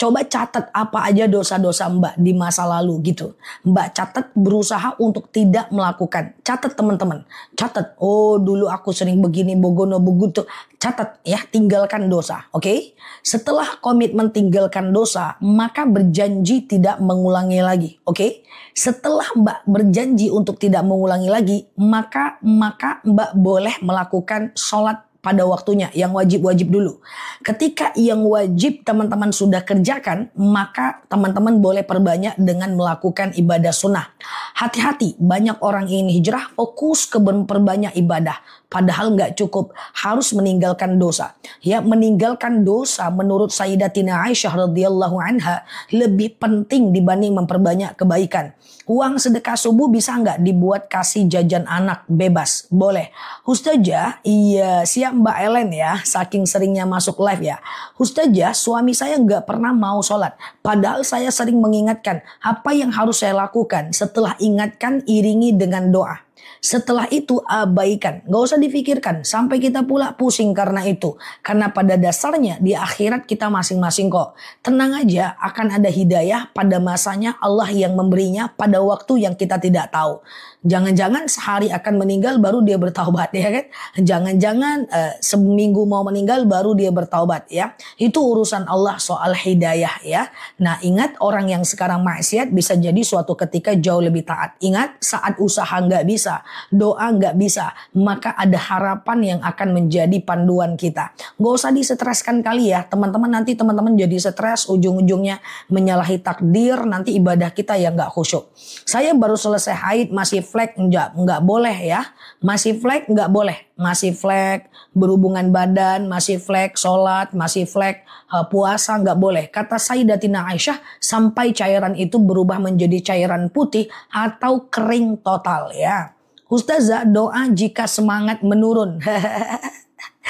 coba catat apa aja dosa-dosa Mbak di masa lalu gitu. Mbak catat, berusaha untuk tidak melakukan. Catat teman-teman, catat. Oh dulu aku sering begini, bogono begitu. Catat ya, tinggalkan dosa. Oke? Setelah komitmen tinggalkan dosa, maka berjanji tidak mengulangi lagi. Oke? Setelah Mbak berjanji untuk tidak mengulangi lagi, maka Mbak boleh melakukan sholat pada waktunya, yang wajib-wajib dulu. Ketika yang wajib teman-teman sudah kerjakan, maka teman-teman boleh perbanyak dengan melakukan ibadah sunnah. Hati-hati, banyak orang ingin hijrah fokus ke perbanyak ibadah. Padahal nggak cukup, harus meninggalkan dosa. Ya, meninggalkan dosa menurut Sayyidatina Aisyah radhiyallahu anha lebih penting dibanding memperbanyak kebaikan. Uang sedekah subuh bisa nggak dibuat kasih jajan anak? Bebas, boleh. Ustazah, iya siap Mbak Ellen ya, saking seringnya masuk live ya. Ustazah, suami saya nggak pernah mau sholat. Padahal saya sering mengingatkan apa yang harus saya lakukan. Setelah ingatkan, iringi dengan doa. Setelah itu abaikan, gak usah difikirkan sampai kita pula pusing karena itu. Karena pada dasarnya di akhirat kita masing-masing kok. Tenang aja, akan ada hidayah pada masanya, Allah yang memberinya pada waktu yang kita tidak tahu. Jangan-jangan sehari akan meninggal baru dia bertaubat ya kan. Jangan-jangan seminggu mau meninggal baru dia bertaubat ya. Itu urusan Allah soal hidayah ya. Nah ingat, orang yang sekarang maksiat bisa jadi suatu ketika jauh lebih taat. Ingat, saat usaha nggak bisa, bisa, doa nggak bisa, maka ada harapan yang akan menjadi panduan kita. Nggak usah disetreskan kali ya teman-teman, nanti teman-teman jadi stres, ujung-ujungnya menyalahi takdir, nanti ibadah kita yang nggak khusyuk. Saya baru selesai haid masih flek, nggak boleh ya, masih flek nggak boleh, masih flek berhubungan badan, masih flek sholat, masih flek puasa nggak boleh. Kata Sayyidatina Aisyah, sampai cairan itu berubah menjadi cairan putih atau kering total ya. Ustazah, doa jika semangat menurun.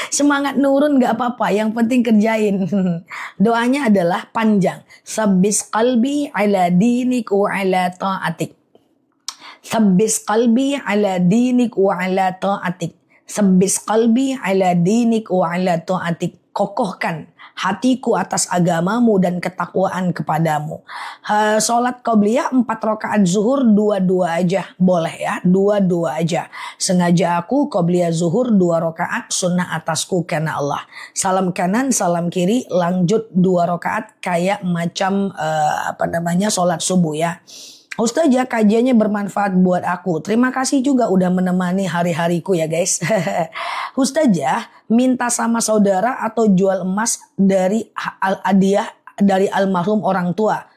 Semangat nurun gak apa-apa, yang penting kerjain. Doanya adalah panjang. Sabbis qalbi ala dinik wa ala ta'atik. Sabbis qalbi ala dinik wa ala ta'atik. Sabbis qalbi ala dinik wa ala ta'atik. Kokohkan hatiku atas agamamu dan ketakwaan kepadamu. Sholat qobliyah 4 rakaat zuhur 2-2 aja boleh ya, 2-2 aja. Sengaja aku qobliyah zuhur 2 rakaat sunnah atasku karena Allah. Salam kanan, salam kiri, lanjut 2 rakaat kayak macam sholat subuh ya. Ustazah, kajiannya bermanfaat buat aku. Terima kasih juga udah menemani hari-hariku ya guys. Ustazah, minta sama saudara atau jual emas dari hadiah dari almarhum orang tua.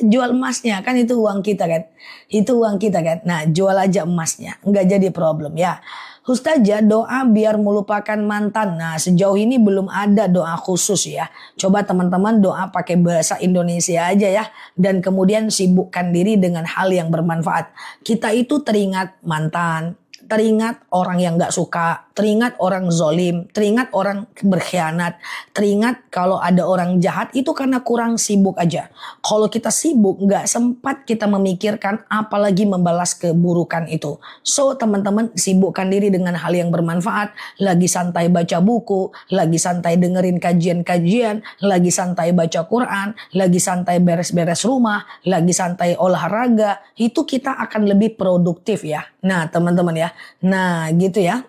Jual emasnya, kan itu uang kita kan. Itu uang kita kan. Nah, jual aja emasnya, nggak jadi problem ya. Ustazah, doa biar melupakan mantan. Nah, sejauh ini belum ada doa khusus ya. Coba teman-teman doa pakai bahasa Indonesia aja ya. Dan kemudian sibukkan diri dengan hal yang bermanfaat. Kita itu teringat mantan, teringat orang yang gak suka, teringat orang zolim, teringat orang berkhianat, teringat kalau ada orang jahat, itu karena kurang sibuk aja. Kalau kita sibuk gak sempat kita memikirkan apalagi membalas keburukan itu. So teman-teman, sibukkan diri dengan hal yang bermanfaat. Lagi santai baca buku, lagi santai dengerin kajian-kajian, lagi santai baca Quran, lagi santai beres-beres rumah, lagi santai olahraga, itu kita akan lebih produktif ya. Nah teman-teman ya, nah gitu ya.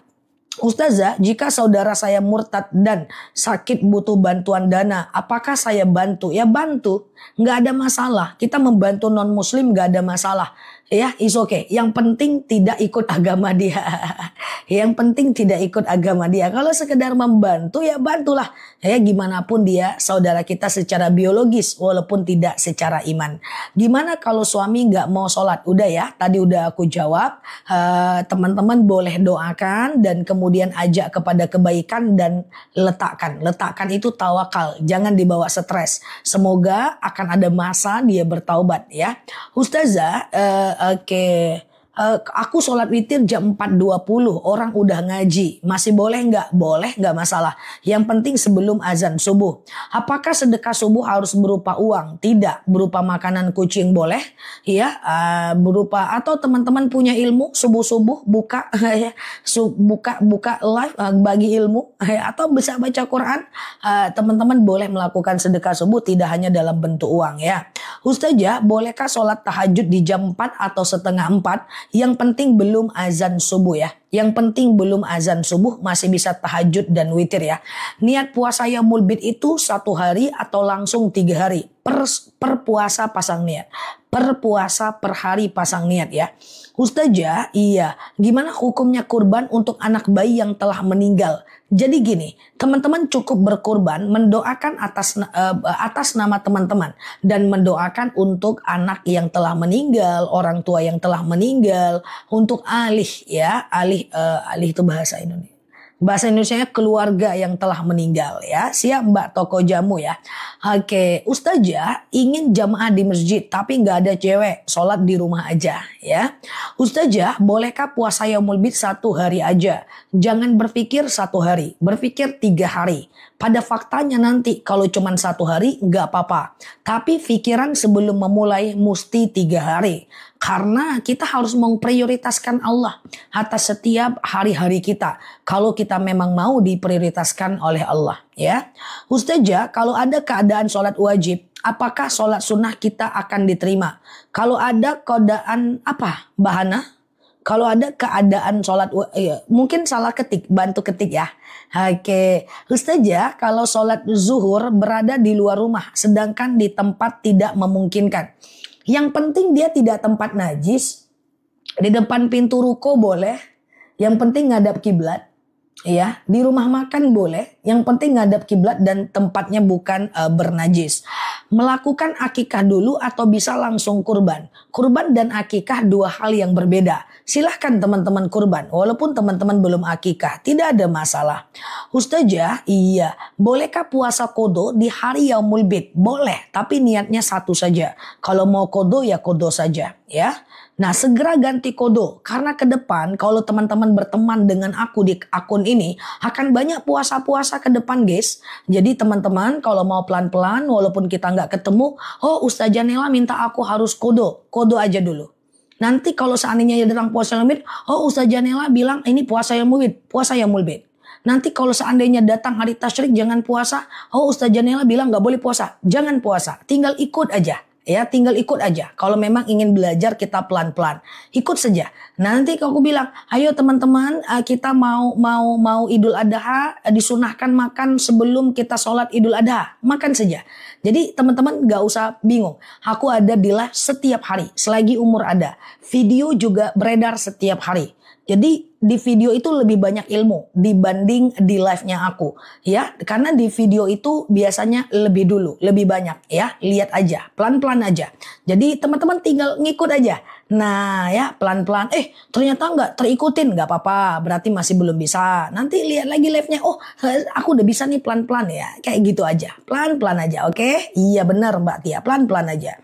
Ustazah, jika saudara saya murtad dan sakit butuh bantuan dana, apakah saya bantu? Ya bantu, nggak ada masalah. Kita membantu non muslim nggak ada masalah. Ya, is okay. Yang penting tidak ikut agama dia. Yang penting tidak ikut agama dia. Kalau sekedar membantu ya bantulah. Ya gimana pun dia saudara kita secara biologis walaupun tidak secara iman. Gimana kalau suami nggak mau sholat? Udah ya, tadi udah aku jawab. Teman-teman boleh doakan dan kemudian ajak kepada kebaikan dan letakkan. Letakkan itu tawakal. Jangan dibawa stres. Semoga akan ada masa dia bertaubat ya. Ustazah, aku sholat witir jam 4.20, orang udah ngaji, masih boleh nggak? Boleh, nggak masalah. Yang penting sebelum azan subuh. Apakah sedekah subuh harus berupa uang? Tidak. Berupa makanan kucing boleh, ya. Berupa atau teman-teman punya ilmu subuh-subuh buka ya, buka live bagi ilmu atau bisa baca Quran. Teman-teman boleh melakukan sedekah subuh tidak hanya dalam bentuk uang ya. Ustazah, bolehkah sholat tahajud di jam 4 atau setengah 4? Yang penting belum azan subuh ya. Yang penting belum azan subuh masih bisa tahajud dan witir ya. Niat puasa Yaumul Bid itu 1 hari atau langsung 3 hari. Per puasa pasang niat. Per puasa per hari pasang niat ya. Ustazah, iya. Gimana hukumnya kurban untuk anak bayi yang telah meninggal? Jadi gini, teman-teman cukup berkurban, mendoakan atas nama teman-teman dan mendoakan untuk anak yang telah meninggal, orang tua yang telah meninggal, untuk alih ya, alih itu bahasa Indonesia. Bahasa Indonesianya keluarga yang telah meninggal ya. Siap Mbak toko jamu ya. Oke, Ustazah ingin jamaah di masjid tapi nggak ada cewek, sholat di rumah aja ya. Ustazah, bolehkah puasa Yaumul Bid 1 hari aja? Jangan berpikir 1 hari, berpikir 3 hari. Pada faktanya nanti kalau cuma 1 hari nggak apa-apa. Tapi pikiran sebelum memulai mesti 3 hari. Karena kita harus memprioritaskan Allah atas setiap hari-hari kita. Kalau kita memang mau diprioritaskan oleh Allah ya. Ustazah, kalau ada keadaan sholat wajib, apakah sholat sunnah kita akan diterima? Kalau ada keadaan apa? Bahana? Kalau ada keadaan sholat, mungkin salah ketik, bantu ketik ya. Oke, Ustazah, kalau sholat zuhur berada di luar rumah, sedangkan di tempat tidak memungkinkan. Yang penting dia tidak tempat najis, Di depan pintu ruko boleh, yang penting ngadap kiblat. Ya, di rumah makan boleh, yang penting ngadap kiblat dan tempatnya bukan bernajis. Melakukan akikah dulu atau bisa langsung kurban. Kurban dan akikah dua hal yang berbeda. Silahkan teman-teman kurban, walaupun teman-teman belum akikah, tidak ada masalah. Ustazah, iya, bolehkah puasa kodo di hari Yaumul Bid? Boleh, tapi niatnya satu saja. Kalau mau kodo ya kodo saja, ya. Nah, segera ganti kodo karena ke depan kalau teman-teman berteman dengan aku di akun ini akan banyak puasa-puasa ke depan, guys. Jadi teman-teman kalau mau pelan-pelan walaupun kita nggak ketemu, oh Ustazah Nela minta aku harus kodo aja dulu. Nanti kalau seandainya datang puasa Yaumul Bid, oh Ustazah Nela bilang ini puasa Yaumul Bid. Nanti kalau seandainya datang hari tasyrik jangan puasa, oh Ustazah Nela bilang nggak boleh puasa, jangan puasa, tinggal ikut aja. Ya, tinggal ikut aja. Kalau memang ingin belajar kita pelan-pelan, ikut saja. Nanti kalau aku bilang, ayo teman-teman, kita mau Idul Adha, disunahkan makan sebelum kita sholat Idul Adha, makan saja. Jadi teman-teman gak usah bingung. Aku ada di live setiap hari, selagi umur ada. Video juga beredar setiap hari. Jadi di video itu lebih banyak ilmu dibanding di live-nya aku, ya. Karena di video itu biasanya lebih dulu, lebih banyak, ya. Lihat aja, pelan-pelan aja. Jadi teman-teman tinggal ngikut aja. Nah, ya pelan-pelan. Ternyata nggak terikutin, nggak apa-apa. Berarti masih belum bisa. Nanti lihat lagi live-nya. Oh, aku udah bisa nih pelan-pelan ya. Kayak gitu aja, pelan-pelan aja, oke? Iya benar Mbak Tia, pelan-pelan aja.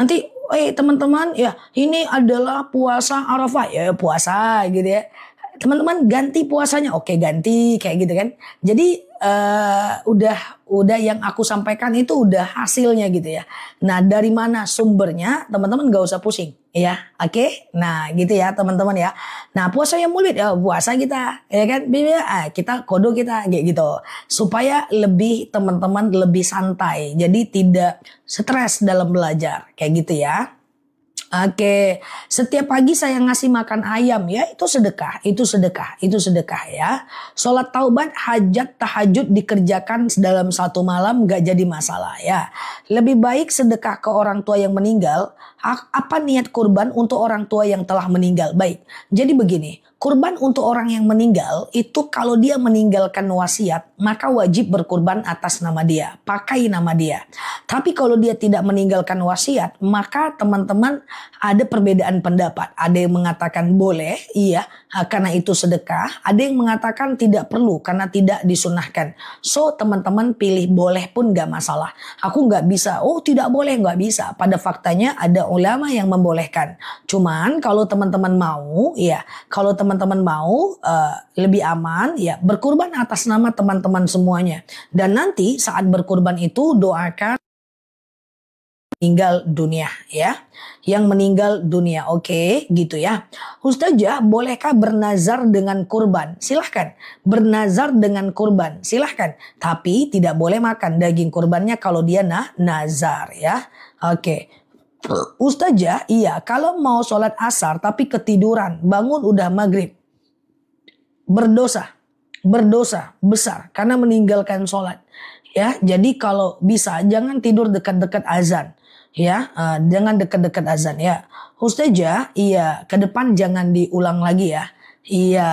Nanti teman-teman ya ini adalah puasa Arafah ya puasa gitu ya. Teman-teman ganti puasanya. Oke ganti kayak gitu kan. Jadi udah yang aku sampaikan itu udah hasilnya gitu ya. Nah dari mana sumbernya teman-teman gak usah pusing ya. Oke. Nah gitu ya teman-teman ya. Nah puasa yang mulia ya puasa kita ya kan. Kita kodo kita kayak gitu. Supaya lebih teman-teman lebih santai. Jadi tidak stres dalam belajar kayak gitu ya. Oke, setiap pagi saya ngasih makan ayam ya, itu sedekah ya. Sholat taubat, hajat, tahajud dikerjakan dalam satu malam gak jadi masalah ya. Lebih baik sedekah ke orang tua yang meninggal, apa niat kurban untuk orang tua yang telah meninggal? Baik, jadi begini. Kurban untuk orang yang meninggal itu kalau dia meninggalkan wasiat maka wajib berkurban atas nama dia, pakai nama dia. Tapi kalau dia tidak meninggalkan wasiat maka teman-teman ada perbedaan pendapat. Ada yang mengatakan boleh, iya karena itu sedekah. Ada yang mengatakan tidak perlu karena tidak disunahkan. So teman-teman pilih boleh pun gak masalah. Aku gak bisa, oh tidak boleh gak bisa. Pada faktanya ada ulama yang membolehkan. Cuman kalau teman-teman mau, ya kalau teman-teman mau lebih aman ya berkurban atas nama teman-teman semuanya. Dan nanti saat berkurban itu doakan meninggal dunia ya. Yang meninggal dunia. Oke, gitu ya. Ustazah, bolehkah bernazar dengan kurban? Silahkan. Bernazar dengan kurban. Silahkan. Tapi tidak boleh makan daging kurbannya kalau dia nazar ya. Oke. Ustazah, iya kalau mau sholat asar tapi ketiduran, bangun udah maghrib. Berdosa besar karena meninggalkan sholat. Ya, jadi kalau bisa jangan tidur dekat-dekat azan. Ya, jangan dekat-dekat azan ya. Ustazah, iya ke depan jangan diulang lagi ya. Iya,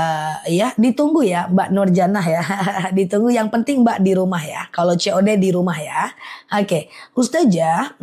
ya ditunggu ya Mbak Nurjanah ya. Ditunggu yang penting Mbak di rumah ya. Kalau COD di rumah ya. Oke, Ustazah,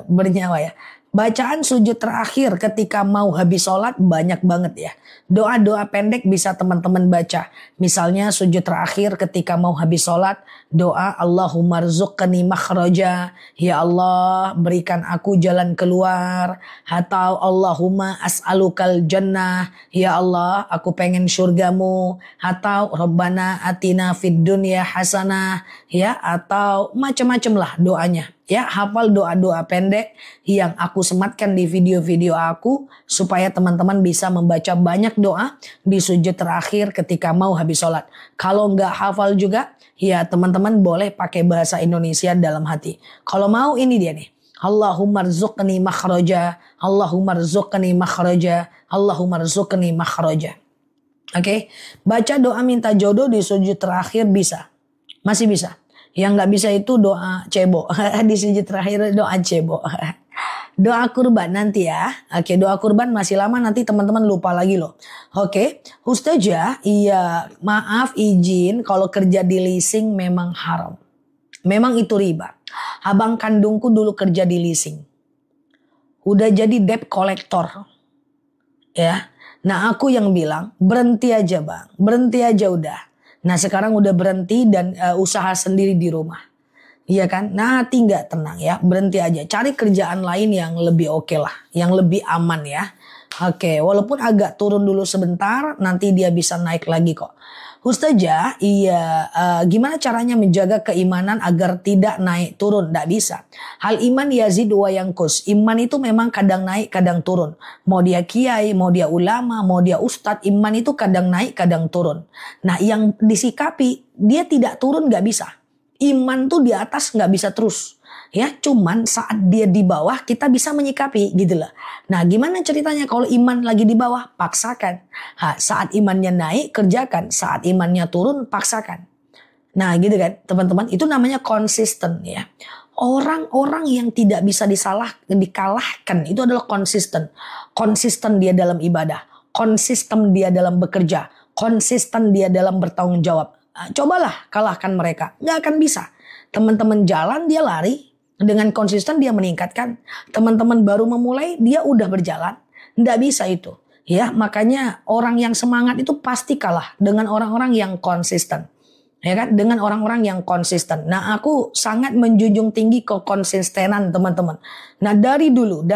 bernyawa ya. Bacaan sujud terakhir ketika mau habis sholat banyak banget ya. Doa-doa pendek bisa teman-teman baca. Misalnya sujud terakhir ketika mau habis sholat. Doa Allahumma rzuqni makhraja. Ya Allah berikan aku jalan keluar. Atau Allahumma as'alukal jannah. Ya Allah aku pengen surgamu. Atau Rabbana atina fid dunya hasanah. Ya, atau macam-macam lah doanya. Ya, hafal doa-doa pendek yang aku sematkan di video-video aku supaya teman-teman bisa membaca banyak doa di sujud terakhir ketika mau habis sholat. Kalau nggak hafal juga, ya teman-teman boleh pakai bahasa Indonesia dalam hati. Kalau mau ini dia nih. Allahumma rzuqni makhraja, Allahumma rzuqni makhraja, Allahumma rzuqni makhraja. Oke, baca doa minta jodoh di sujud terakhir bisa. Masih bisa. Yang nggak bisa itu doa cebo. Di sujud terakhir doa cebo. Doa kurban nanti ya. Oke, doa kurban masih lama, nanti teman-teman lupa lagi loh. Oke, Ustazah, iya maaf izin kalau kerja di leasing memang haram. Memang itu riba. Abang kandungku dulu kerja di leasing. Udah jadi debt collector. Ya. Nah aku yang bilang berhenti aja bang. Berhenti aja udah. Nah sekarang udah berhenti dan usaha sendiri di rumah. Iya kan? Nah hati nggak tenang ya. Berhenti aja. Cari kerjaan lain yang lebih oke lah. Yang lebih aman ya. Oke. Walaupun agak turun dulu sebentar. Nanti dia bisa naik lagi kok. Ustazah, iya gimana caranya menjaga keimanan agar tidak naik turun? Tidak bisa. Hal iman yazid wa yanqus. Iman itu memang kadang naik kadang turun. Mau dia kiai, mau dia ulama, mau dia ustadz. Iman itu kadang naik kadang turun. Nah yang disikapi dia tidak turun nggak bisa. Iman tuh di atas nggak bisa terus. Ya, cuman saat dia di bawah kita bisa menyikapi gitu loh. Nah, gimana ceritanya kalau iman lagi di bawah? Paksakan. Saat imannya naik, kerjakan. Saat imannya turun, paksakan. Nah, gitu kan, teman-teman. Itu namanya konsisten ya. Orang-orang yang tidak bisa dikalahkan itu adalah konsisten. Konsisten dia dalam ibadah, konsisten dia dalam bekerja, konsisten dia dalam bertanggung jawab. Cobalah kalahkan mereka, nggak akan bisa. Teman-teman jalan dia lari, dengan konsisten dia meningkatkan. Teman-teman baru memulai dia udah berjalan, nggak bisa itu. Ya makanya orang yang semangat itu pasti kalah dengan orang-orang yang konsisten. Ya kan, dengan orang-orang yang konsisten. Nah aku sangat menjunjung tinggi kekonsistenan teman-teman. Nah dari dulu,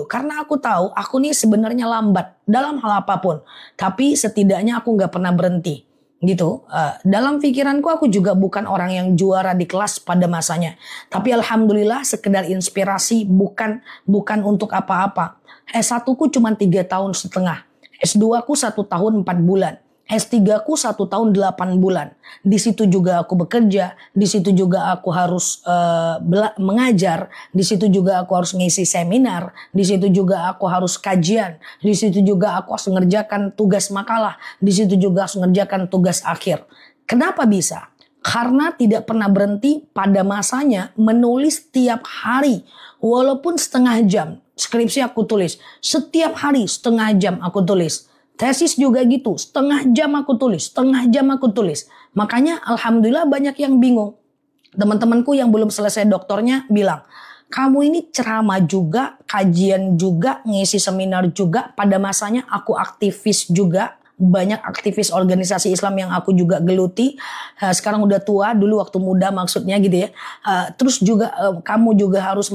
karena aku tahu aku nih sebenarnya lambat dalam hal apapun, tapi setidaknya aku nggak pernah berhenti. Gitu. Dalam pikiranku aku juga bukan orang yang juara di kelas pada masanya. Tapi alhamdulillah sekedar inspirasi, bukan untuk apa-apa. S1 ku cuma 3 tahun setengah. S2 ku 1 tahun 4 bulan. S3 ku 1 tahun 8 bulan. Di situ juga aku bekerja, di situ juga aku harus mengajar, di situ juga aku harus ngisi seminar, di situ juga aku harus kajian, di situ juga aku harus mengerjakan tugas makalah, di situ juga harus mengerjakan tugas akhir. Kenapa bisa? Karena tidak pernah berhenti pada masanya menulis tiap hari, walaupun setengah jam. Skripsi aku tulis, setiap hari setengah jam aku tulis. Tesis juga gitu, setengah jam aku tulis, Makanya alhamdulillah banyak yang bingung. Teman-temanku yang belum selesai doktornya bilang, kamu ini ceramah juga, kajian juga, ngisi seminar juga. Pada masanya aku aktivis juga, banyak aktivis organisasi Islam yang aku juga geluti. Sekarang udah tua, dulu waktu muda maksudnya gitu ya. Terus juga kamu juga harus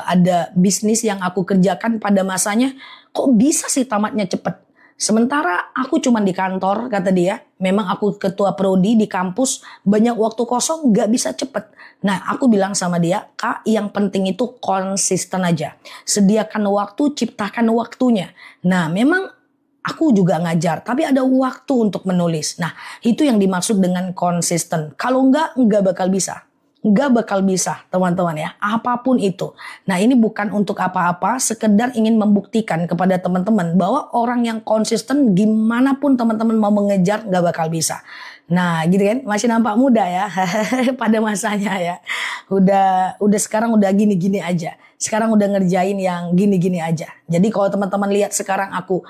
ada bisnis yang aku kerjakan pada masanya. Kok bisa sih tamatnya cepet? Sementara aku cuma di kantor, kata dia. Memang aku ketua prodi di kampus, banyak waktu kosong, gak bisa cepet. Nah aku bilang sama dia, Kak yang penting itu konsisten aja. Sediakan waktu, ciptakan waktunya. Nah memang aku juga ngajar, tapi ada waktu untuk menulis. Nah itu yang dimaksud dengan konsisten. Kalau enggak bakal bisa. Nggak bakal bisa teman-teman ya, apapun itu. Nah ini bukan untuk apa-apa, sekedar ingin membuktikan kepada teman-teman bahwa orang yang konsisten gimana pun teman-teman mau mengejar nggak bakal bisa. Nah gitu kan, masih nampak muda ya pada masanya ya. Udah sekarang udah gini-gini aja. Sekarang udah ngerjain yang gini-gini aja. Jadi kalau teman-teman lihat sekarang aku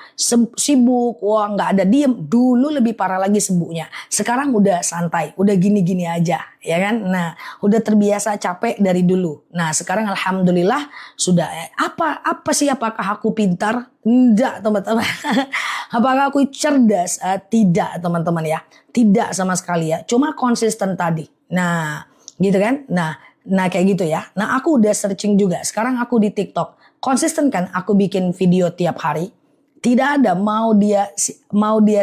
sibuk, wah nggak ada diem. Dulu lebih parah lagi sibuknya. Sekarang udah santai, udah gini-gini aja, ya kan? Nah, udah terbiasa capek dari dulu. Nah, sekarang alhamdulillah sudah. Apakah aku pintar? Enggak, teman-teman. Apakah aku cerdas? Tidak, teman-teman ya. Tidak sama sekali ya. Cuma konsisten tadi. Nah, gitu kan? Nah kayak gitu ya. Nah aku udah searching juga. Sekarang aku di TikTok. Konsisten kan aku bikin video tiap hari. Tidak ada mau dia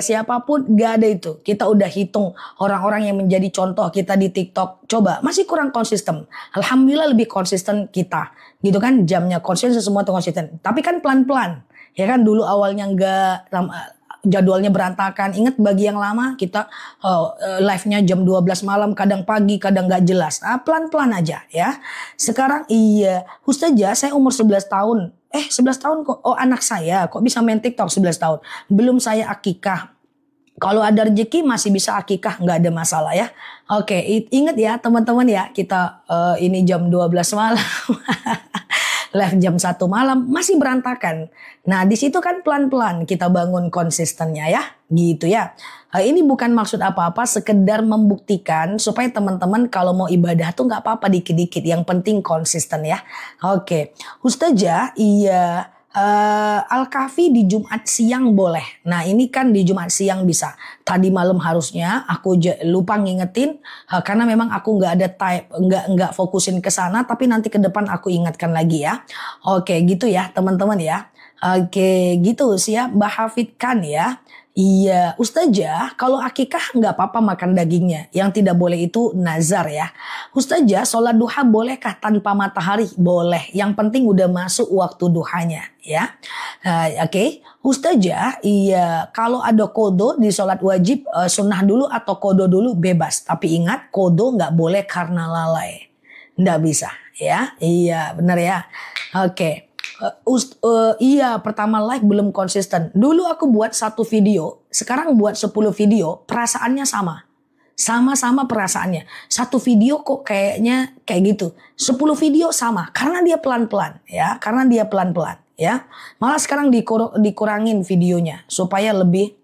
siapapun, gak ada itu. Kita udah hitung orang-orang yang menjadi contoh kita di TikTok. Coba masih kurang konsisten. Alhamdulillah lebih konsisten kita. Gitu kan, jamnya konsisten, semua tuh konsisten. Tapi kan pelan-pelan. Ya kan dulu awalnya jadwalnya berantakan. Ingat bagi yang lama kita live-nya jam 12 malam, kadang pagi, kadang gak jelas. Pelan-pelan aja ya. Sekarang iya, Ustazah saya umur 11 tahun. 11 tahun kok, anak saya kok bisa main TikTok 11 tahun. Belum saya akikah. Kalau ada rezeki masih bisa akikah, nggak ada masalah ya. Oke, ingat ya teman-teman ya, kita ini jam 12 malam. live jam 1 malam masih berantakan. Nah di situ kan pelan-pelan kita bangun konsistennya ya, gitu ya. Ini bukan maksud apa-apa, sekedar membuktikan supaya teman-teman kalau mau ibadah tuh nggak apa-apa dikit-dikit, yang penting konsisten ya. Oke, Ustazah, iya. Al-Kahfi di Jumat siang boleh. Nah ini kan di Jumat siang bisa. Tadi malam harusnya aku lupa ngingetin karena memang aku nggak ada type, nggak fokusin ke sana. Tapi nanti ke depan aku ingatkan lagi ya. Oke gitu ya teman-teman ya. Oke gitu siap Mbak Hafid kan ya. Iya, Ustazah, kalau akikah nggak apa-apa makan dagingnya. Yang tidak boleh itu nazar ya. Ustazah, sholat duha bolehkah tanpa matahari? Boleh. Yang penting udah masuk waktu duhanya ya. Oke. Ustazah, iya, kalau ada kodo di sholat wajib, sunnah dulu atau kodo dulu bebas. Tapi ingat, kodo nggak boleh karena lalai. Nggak bisa ya. Iya, benar ya. Oke. Iya pertama live belum konsisten. Dulu aku buat 1 video, sekarang buat 10 video, perasaannya sama. Sama-sama perasaannya. 1 video kok kayaknya kayak gitu. 10 video sama karena dia pelan-pelan ya, karena dia pelan-pelan ya. Malah sekarang dikurangin videonya supaya lebih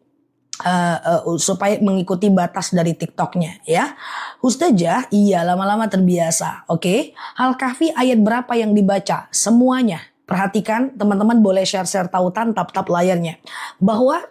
supaya mengikuti batas dari TikToknya ya. Ustazah, iya lama-lama terbiasa. Oke. Al-Kahfi ayat berapa yang dibaca? Semuanya. Perhatikan teman-teman, boleh share-share tautan tap-tap layarnya. Bahwa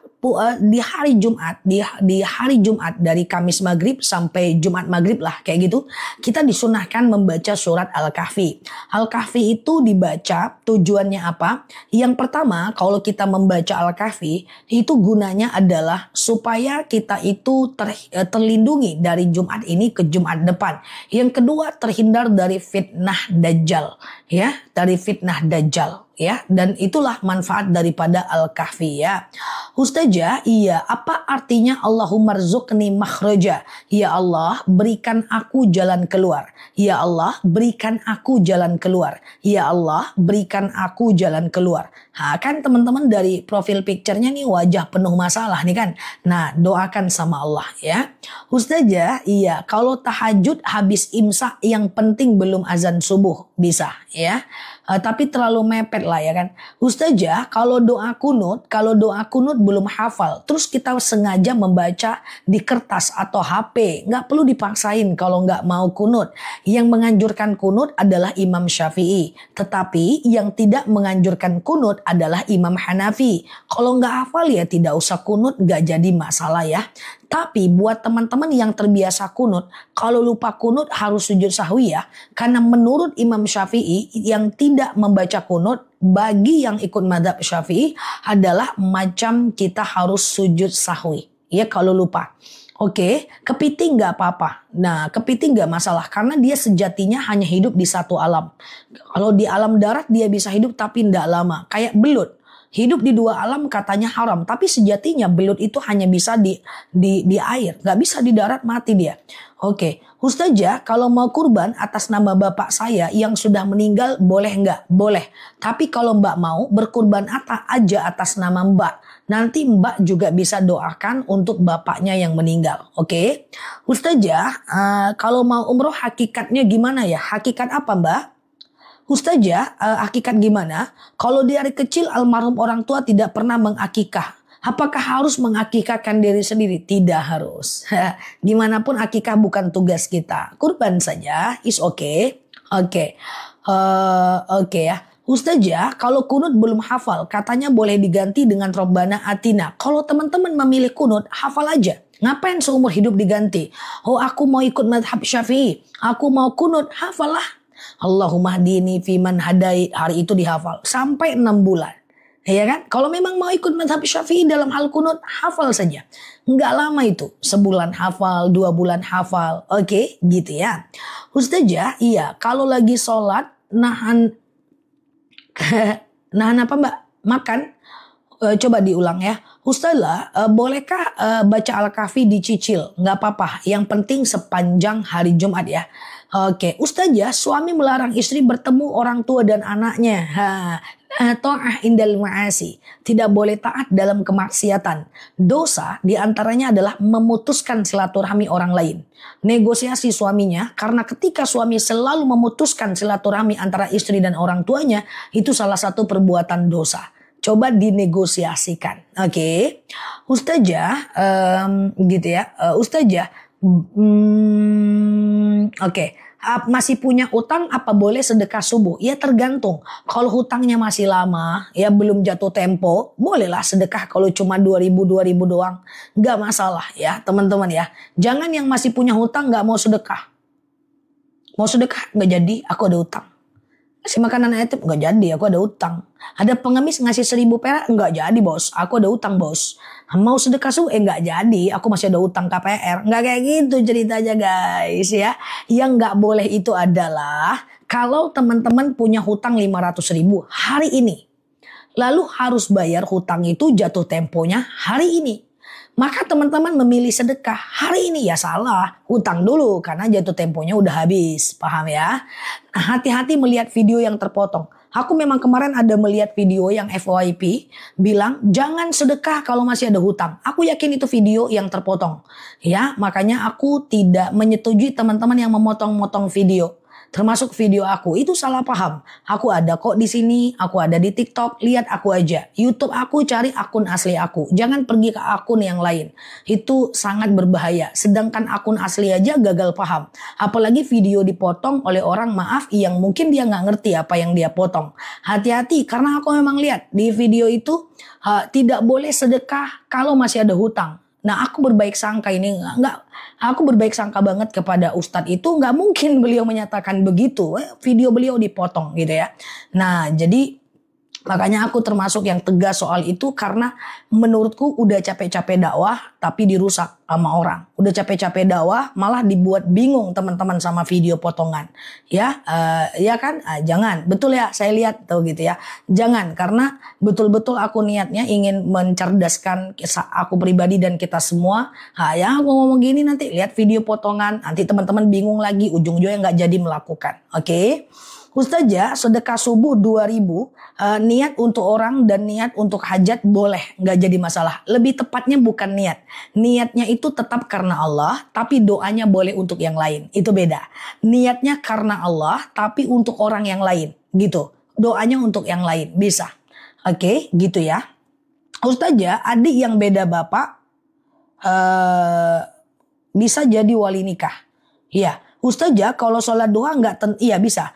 di hari Jumat, di hari Jumat dari Kamis Maghrib sampai Jumat Maghrib lah kayak gitu, kita disunahkan membaca surat Al-Kahfi. Al-Kahfi itu dibaca tujuannya apa? Yang pertama, kalau kita membaca Al-Kahfi itu gunanya adalah supaya kita itu terlindungi dari Jumat ini ke Jumat depan. Yang kedua, terhindar dari fitnah Dajjal ya, dari fitnah Dajjal. Ya, dan itulah manfaat daripada Al-Kahfi ya. Ustazah, iya, apa artinya Allahumma rzuqni makhraja? Ya Allah, berikan aku jalan keluar. Ya Allah, berikan aku jalan keluar. Ya Allah, berikan aku jalan keluar. Nah, kan teman-teman dari profil picture-nya nih wajah penuh masalah nih kan. Nah, doakan sama Allah ya. Ustazah, iya, kalau tahajud habis imsak yang penting belum azan subuh bisa ya. Tapi terlalu mepet lah ya kan. Ustazah, kalau doa kunut belum hafal, terus kita sengaja membaca di kertas atau HP, nggak perlu dipaksain kalau nggak mau kunut. Yang menganjurkan kunut adalah Imam Syafi'i, tetapi yang tidak menganjurkan kunut adalah Imam Hanafi. Kalau nggak hafal ya tidak usah kunut, nggak jadi masalah ya. Tapi buat teman-teman yang terbiasa kunut, kalau lupa kunut harus sujud sahwi ya. Karena menurut Imam Syafi'i yang tidak membaca kunut, bagi yang ikut mazhab Syafi'i adalah macam kita harus sujud sahwi. Ya kalau lupa. Oke, kepiting nggak apa-apa. Nah, kepiting nggak masalah karena dia sejatinya hanya hidup di satu alam. Kalau di alam darat dia bisa hidup tapi nggak lama. Kayak belut. Hidup di 2 alam katanya haram, tapi sejatinya belut itu hanya bisa di air, nggak bisa di darat, mati dia. Oke, Ustazah, kalau mau kurban atas nama bapak saya yang sudah meninggal boleh nggak? Boleh. Tapi kalau Mbak mau berkurban aja atas nama Mbak, nanti Mbak juga bisa doakan untuk bapaknya yang meninggal. Oke, Ustazah, kalau mau umroh hakikatnya gimana ya? Hakikat apa Mbak? Ustazah, hakikat gimana? Kalau di hari kecil almarhum orang tua tidak pernah mengakikah. Apakah harus mengakikahkan diri sendiri? Tidak harus. Gimanapun akikah bukan tugas kita. Kurban saja, is okay. Oke. Oke ya. Ustazah, kalau kunut belum hafal, katanya boleh diganti dengan Robbana Atina. Kalau teman-teman memilih kunut, hafal aja. Ngapain seumur hidup diganti? Oh, aku mau ikut mazhab Syafi'i. Aku mau kunut, hafal lah. Allahumma hdini fiman hadait, hari itu dihafal sampai 6 bulan. Ya kan? Kalau memang mau ikut mazhab Syafi'i dalam hal kunut, hafal saja. Enggak lama itu. Sebulan hafal, 2 bulan hafal. Oke, gitu ya. Ustazah, iya, kalau lagi sholat nahan nahan apa Mbak? Makan. Coba diulang ya. Ustazah, bolehkah baca Al-Kahfi dicicil? Nggak apa-apa. Yang penting sepanjang hari Jumat ya. Oke, Ustazah, suami melarang istri bertemu orang tua dan anaknya. Ta'ah indal ma'asi. Tidak boleh taat dalam kemaksiatan. Dosa diantaranya adalah memutuskan silaturahmi orang lain. Negosiasi suaminya, karena ketika suami selalu memutuskan silaturahmi antara istri dan orang tuanya, itu salah satu perbuatan dosa. Coba dinegosiasikan. Oke. Ustazah, gitu ya. Ustazah, oke. Masih punya utang apa boleh sedekah subuh? Ya tergantung. Kalau hutangnya masih lama, ya belum jatuh tempo, bolehlah sedekah kalau cuma 2.000 doang. Nggak masalah ya teman-teman ya. Jangan yang masih punya hutang nggak mau sedekah. Mau sedekah nggak jadi, aku ada utang. Kasih makanan yatim nggak jadi, aku ada utang. Ada pengemis ngasih 1.000 perak nggak jadi bos, aku ada utang bos. Mau sedekah subuh nggak jadi, aku masih ada utang KPR. Nggak kayak gitu ceritanya guys ya. Yang nggak boleh itu adalah kalau teman-teman punya hutang 500.000 hari ini, lalu harus bayar hutang itu jatuh temponya hari ini. Maka teman-teman memilih sedekah hari ini ya salah. Hutang dulu karena jatuh temponya udah habis. Paham ya? Hati-hati melihat video yang terpotong. Aku memang kemarin ada melihat video yang FYP bilang jangan sedekah kalau masih ada hutang. Aku yakin itu video yang terpotong. Ya, makanya aku tidak menyetujui teman-teman yang memotong-motong video. Termasuk video aku itu salah paham. Aku ada kok di sini, aku ada di TikTok, lihat aku aja. YouTube aku cari akun asli aku. Jangan pergi ke akun yang lain. Itu sangat berbahaya. Sedangkan akun asli aja gagal paham. Apalagi video dipotong oleh orang maaf yang mungkin dia nggak ngerti apa yang dia potong. Hati-hati karena aku memang lihat di video itu tidak boleh sedekah kalau masih ada hutang. Nah aku berbaik sangka ini aku berbaik sangka banget kepada Ustadz itu, nggak mungkin beliau menyatakan begitu. Video beliau dipotong gitu ya. Nah jadi makanya aku termasuk yang tegas soal itu karena menurutku udah capek-capek dakwah tapi dirusak sama orang. Udah capek-capek dakwah malah dibuat bingung teman-teman sama video potongan. Ya, ya kan? Jangan. Betul ya, saya lihat tuh gitu ya. Jangan karena betul-betul aku niatnya ingin mencerdaskan aku pribadi dan kita semua. Ya aku ngomong gini nanti lihat video potongan, nanti teman-teman bingung lagi ujung-ujungnya nggak jadi melakukan. Oke? Ustazah, sedekah subuh 2.000, niat untuk orang dan niat untuk hajat boleh, nggak jadi masalah. Lebih tepatnya bukan niat. Niatnya itu tetap karena Allah, tapi doanya boleh untuk yang lain. Itu beda. Niatnya karena Allah, tapi untuk orang yang lain. Gitu. Doanya untuk yang lain. Bisa. Oke, gitu ya. Ustazah, adik yang beda bapak, bisa jadi wali nikah. Iya. Ustazah, kalau sholat duha iya bisa.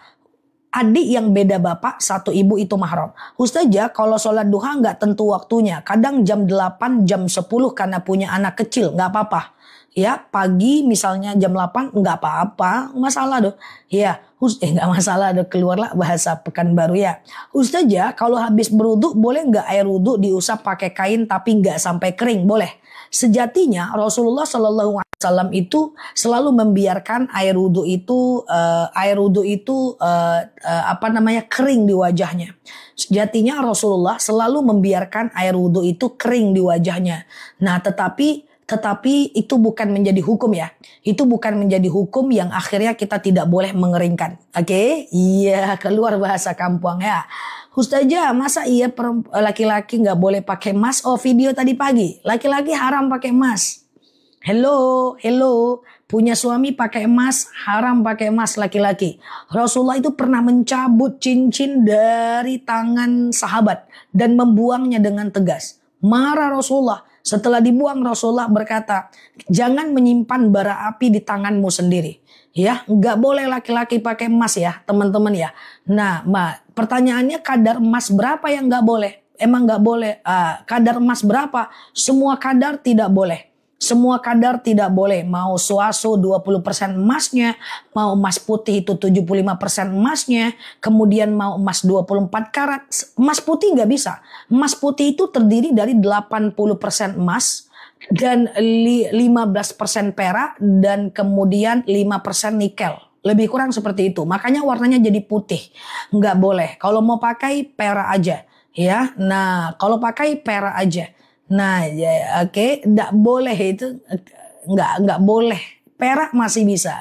Adik yang beda bapak, satu ibu itu mahram. Ustazah, kalau sholat duha nggak tentu waktunya. Kadang jam 8, jam 10 karena punya anak kecil, nggak apa-apa. Ya, pagi misalnya jam 8 nggak apa-apa, masalah doh. Ya, nggak masalah doh, keluarlah bahasa Pekanbaru ya. Ustazah, kalau habis berwudu boleh nggak air wudu diusap pakai kain tapi nggak sampai kering? Boleh. Sejatinya Rasulullah Shallallahu Alaihi Wasallam itu selalu membiarkan air wudhu itu kering di wajahnya. Sejatinya Rasulullah selalu membiarkan air wudhu itu kering di wajahnya. Nah, tetapi itu bukan menjadi hukum ya. Itu bukan menjadi hukum yang akhirnya kita tidak boleh mengeringkan. Oke? Iya, keluar bahasa kampung ya. Ustazah, masa iya laki-laki nggak boleh pakai emas? Oh, video tadi pagi. Laki-laki haram pakai emas. Hello. Punya suami pakai emas, haram pakai emas laki-laki. Rasulullah itu pernah mencabut cincin dari tangan sahabat dan membuangnya dengan tegas. Marah Rasulullah. Setelah dibuang, Rasulullah berkata, jangan menyimpan bara api di tanganmu sendiri. Ya, nggak boleh laki-laki pakai emas ya, teman-teman ya. Nah, pertanyaannya kadar emas berapa yang nggak boleh? Emang nggak boleh. Kadar emas berapa? Semua kadar tidak boleh. Semua kadar tidak boleh. Mau suasu 20% emasnya, mau emas putih itu 75% emasnya, kemudian mau emas 24 karat. Emas putih nggak bisa. Emas putih itu terdiri dari 80% emas dan 15% perak dan kemudian 5% nikel. Lebih kurang seperti itu. Makanya warnanya jadi putih. Nggak boleh. Kalau mau pakai perak aja. Ya, nah kalau pakai perak aja. Nah, ya, oke, nggak boleh itu, nggak boleh. Perak masih bisa.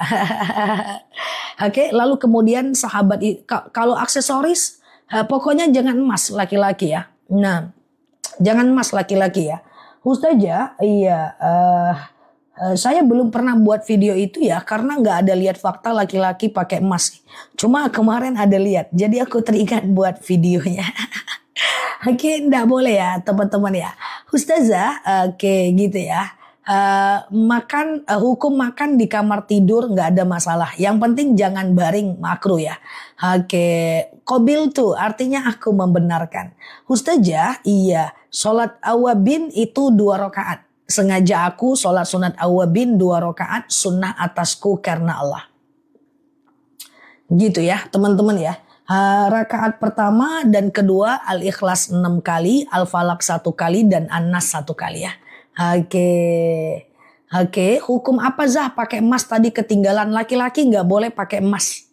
Oke, lalu kemudian sahabat kalau aksesoris Pokoknya jangan emas laki-laki ya. Nah, jangan emas laki-laki ya. Ustazah, iya, saya belum pernah buat video itu ya karena nggak ada lihat fakta laki-laki pakai emas. Cuma kemarin ada lihat, jadi aku teringat buat videonya. Oke, nggak boleh ya teman-teman ya. Ustazah, oke gitu ya. Hukum makan di kamar tidur nggak ada masalah. Yang penting jangan baring makruh ya. Oke, qabil tuh artinya aku membenarkan. Ustazah, iya, sholat awabin itu 2 rakaat. Sengaja aku sholat sunat awabin 2 rakaat sunnah atasku karena Allah. Gitu ya teman-teman ya. Rakaat pertama dan kedua Al-Ikhlas 6 kali, Al-Falaq 1 kali dan An-Nas 1 kali ya. Oke, hukum apa Zah pakai emas tadi ketinggalan? Laki-laki nggak boleh pakai emas.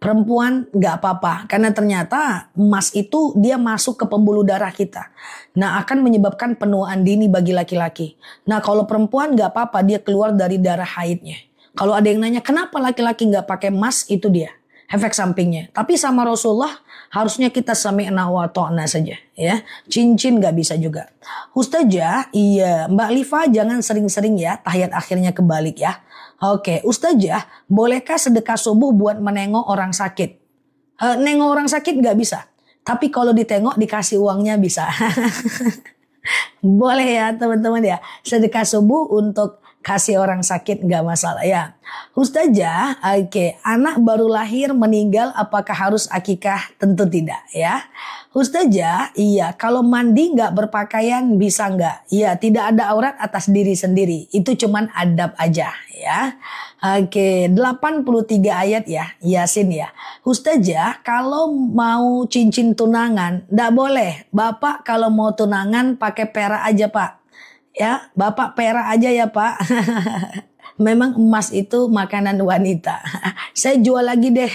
Perempuan nggak apa-apa karena ternyata emas itu dia masuk ke pembuluh darah kita. Nah, akan menyebabkan penuaan dini bagi laki-laki. Nah, kalau perempuan nggak apa-apa, dia keluar dari darah haidnya. Kalau ada yang nanya kenapa laki-laki nggak pakai emas, itu dia efek sampingnya. Tapi sama Rasulullah harusnya kita sami'na wa ta'na saja ya. Cincin nggak bisa juga. Ustazah, iya, Mbak Liva jangan sering-sering ya tahiyat akhirnya kebalik ya. Oke, Ustazah, bolehkah sedekah subuh buat menengok orang sakit? Nengok orang sakit nggak bisa. Tapi kalau ditengok dikasih uangnya bisa. Boleh ya teman-teman ya. Sedekah subuh untuk kasih orang sakit nggak masalah ya. Ustazah, oke, anak baru lahir meninggal apakah harus akikah? Tentu tidak ya. Ustazah, iya, kalau mandi nggak berpakaian bisa nggak? Iya, tidak ada aurat atas diri sendiri. Itu cuman adab aja ya. Oke, 83 ayat ya, Yasin ya. Ustazah, kalau mau cincin tunangan, nggak boleh. Bapak kalau mau tunangan pakai perak aja Pak. Ya, Bapak perak aja ya Pak. Memang emas itu makanan wanita. Saya jual lagi deh.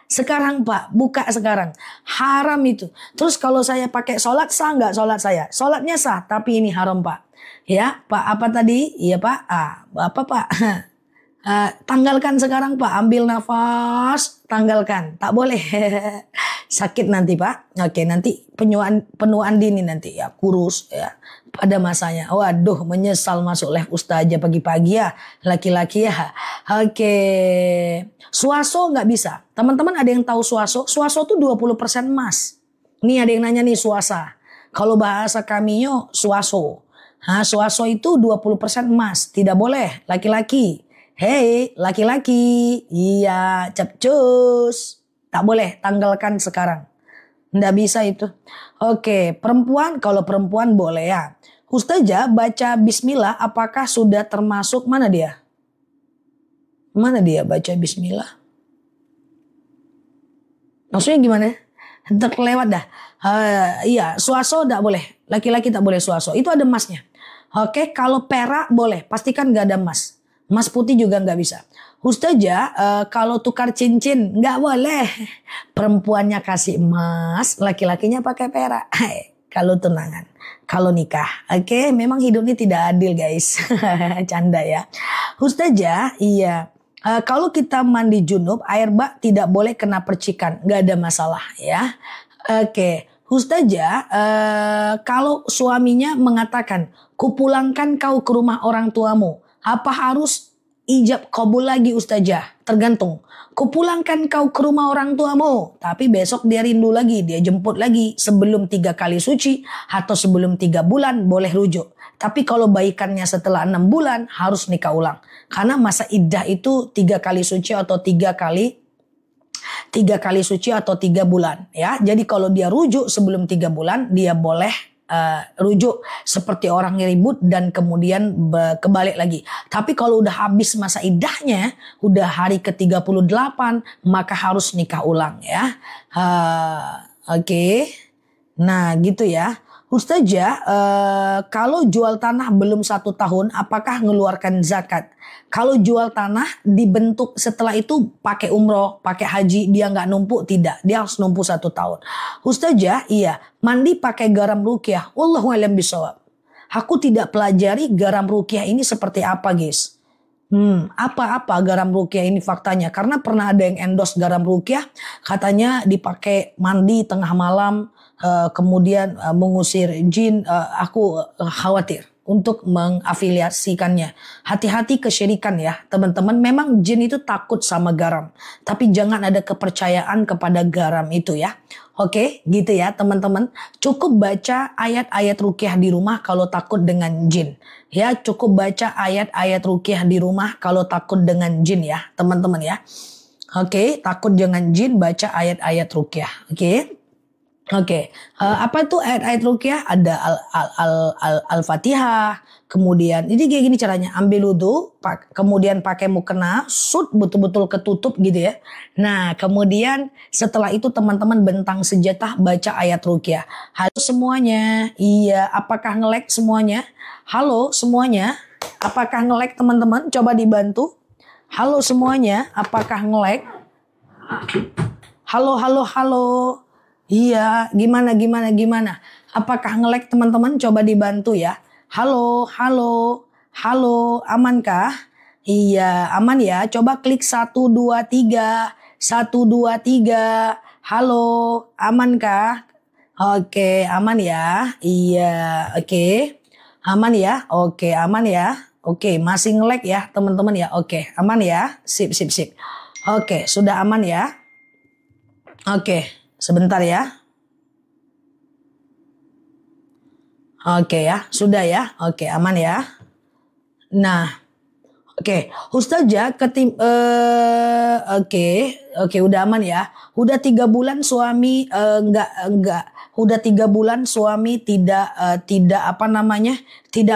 Sekarang Pak, buka sekarang. Haram itu. Terus kalau saya pakai sholat, sah nggak sholat saya? Sholatnya sah, tapi ini haram Pak. Ya, Pak apa tadi? Iya Pak. Apa Pak? Tanggalkan sekarang Pak. Ambil nafas, tanggalkan. Tak boleh. Sakit nanti Pak. Oke, nanti penuaan dini nanti ya, kurus ya. Pada masanya. Waduh, menyesal masuk live ustazah pagi-pagi ya. Laki-laki ya. Oke. Swaso nggak bisa. Teman-teman ada yang tahu swaso? Swaso tuh 20% emas. Nih ada yang nanya nih swasa. Kalau bahasa kaminya swaso. Swaso itu 20% emas. Tidak boleh. Laki-laki. Hei, laki-laki. Iya, capcus. Tak boleh. Tanggalkan sekarang. Nggak bisa itu. Oke, perempuan, kalau perempuan boleh ya. Ustazah baca bismillah apakah sudah termasuk mana dia? Mana dia baca bismillah? Maksudnya gimana? Terlewat dah. Iya, swaso nggak boleh. Laki-laki tak boleh swaso. Itu ada emasnya. Oke, kalau perak boleh. Pastikan nggak ada emas. Emas putih juga nggak bisa. Ustazah, kalau tukar cincin nggak boleh. Perempuannya kasih emas, laki-lakinya pakai perak. Kalau tunangan, kalau nikah. Oke, memang hidup ini tidak adil guys. Canda ya. Ustazah, iya. Kalau kita mandi junub, air bak tidak boleh kena percikan. Nggak ada masalah ya. Oke. Ustazah, kalau suaminya mengatakan, kupulangkan kau ke rumah orang tuamu. Apa harus ijab qabul lagi Ustazah? Tergantung. Kupulangkan kau ke rumah orang tuamu. Tapi besok dia rindu lagi. Dia jemput lagi. Sebelum 3 kali suci. Atau sebelum 3 bulan boleh rujuk. Tapi kalau baikannya setelah 6 bulan harus nikah ulang. Karena masa iddah itu 3 kali suci atau 3 kali suci atau 3 bulan. Ya, jadi kalau dia rujuk sebelum 3 bulan dia boleh rujuk seperti orang yang ribut dan kemudian kebalik lagi. Tapi kalau udah habis masa iddahnya, udah hari ke-38, maka harus nikah ulang ya. Oke. Nah gitu ya. Ustazah, kalau jual tanah belum 1 tahun, apakah mengeluarkan zakat? Kalau jual tanah dibentuk setelah itu pakai umroh, pakai haji, dia nggak numpuk, tidak. Dia harus numpuk 1 tahun. Ustazah, iya, mandi pakai garam ruqyah. Wallahu a'lam bishawab. Aku tidak pelajari garam ruqyah ini seperti apa guys. Apa-apa garam ruqyah ini faktanya? Karena pernah ada yang endorse garam ruqyah, katanya dipakai mandi tengah malam, kemudian mengusir jin. Aku khawatir untuk mengafiliasikannya. Hati-hati kesyirikan ya teman-teman. Memang jin itu takut sama garam, tapi jangan ada kepercayaan kepada garam itu ya. Oke, gitu ya teman-teman. Cukup baca ayat-ayat ruqyah di rumah kalau takut dengan jin. Ya, cukup baca ayat-ayat ruqyah di rumah kalau takut dengan jin ya, teman-teman ya. Oke, takut dengan jin, baca ayat-ayat ruqyah. Oke. Apa itu ayat-ayat ruqyah? Ada Al-Fatihah. Kemudian ini kayak gini caranya, ambil wudu, kemudian pakai mukena, betul-betul ketutup gitu ya. Nah, kemudian setelah itu teman-teman bentang senjata, baca ayat ruqyah. Halo semuanya. Iya, apakah nge-lag semuanya? Halo semuanya. Apakah nge-lag teman-teman? Coba dibantu. Halo semuanya, apakah nge-lag? Halo, halo, halo. Iya, gimana? Apakah nge-lag teman-teman? Coba dibantu ya. Halo, halo, halo, amankah? Iya, aman ya. Coba klik 1, 2, 3. 1, 2, 3. Halo, amankah? Oke, aman ya. Iya, oke. Aman ya. Oke, aman ya. Oke, masih nge-lag ya teman-teman ya. Oke, aman ya. Sip. Oke, sudah aman ya. Oke, sebentar ya. Oke ya, sudah ya. Oke, aman ya. Nah, oke, Ustazah oke, udah aman ya. Udah 3 bulan suami enggak. Udah 3 bulan suami tidak tidak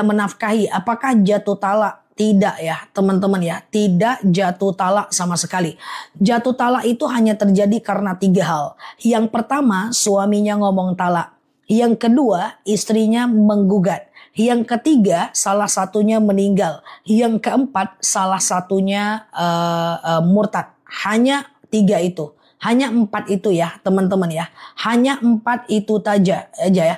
menafkahi. Apakah jatuh talak? Tidak ya teman-teman ya, tidak jatuh talak sama sekali. Jatuh talak itu hanya terjadi karena 3 hal. Yang pertama, suaminya ngomong talak. Yang kedua, istrinya menggugat. Yang ketiga, salah satunya meninggal. Yang keempat, salah satunya murtad. Hanya 3 itu. Hanya 4 itu ya teman-teman ya. Hanya 4 itu aja ya.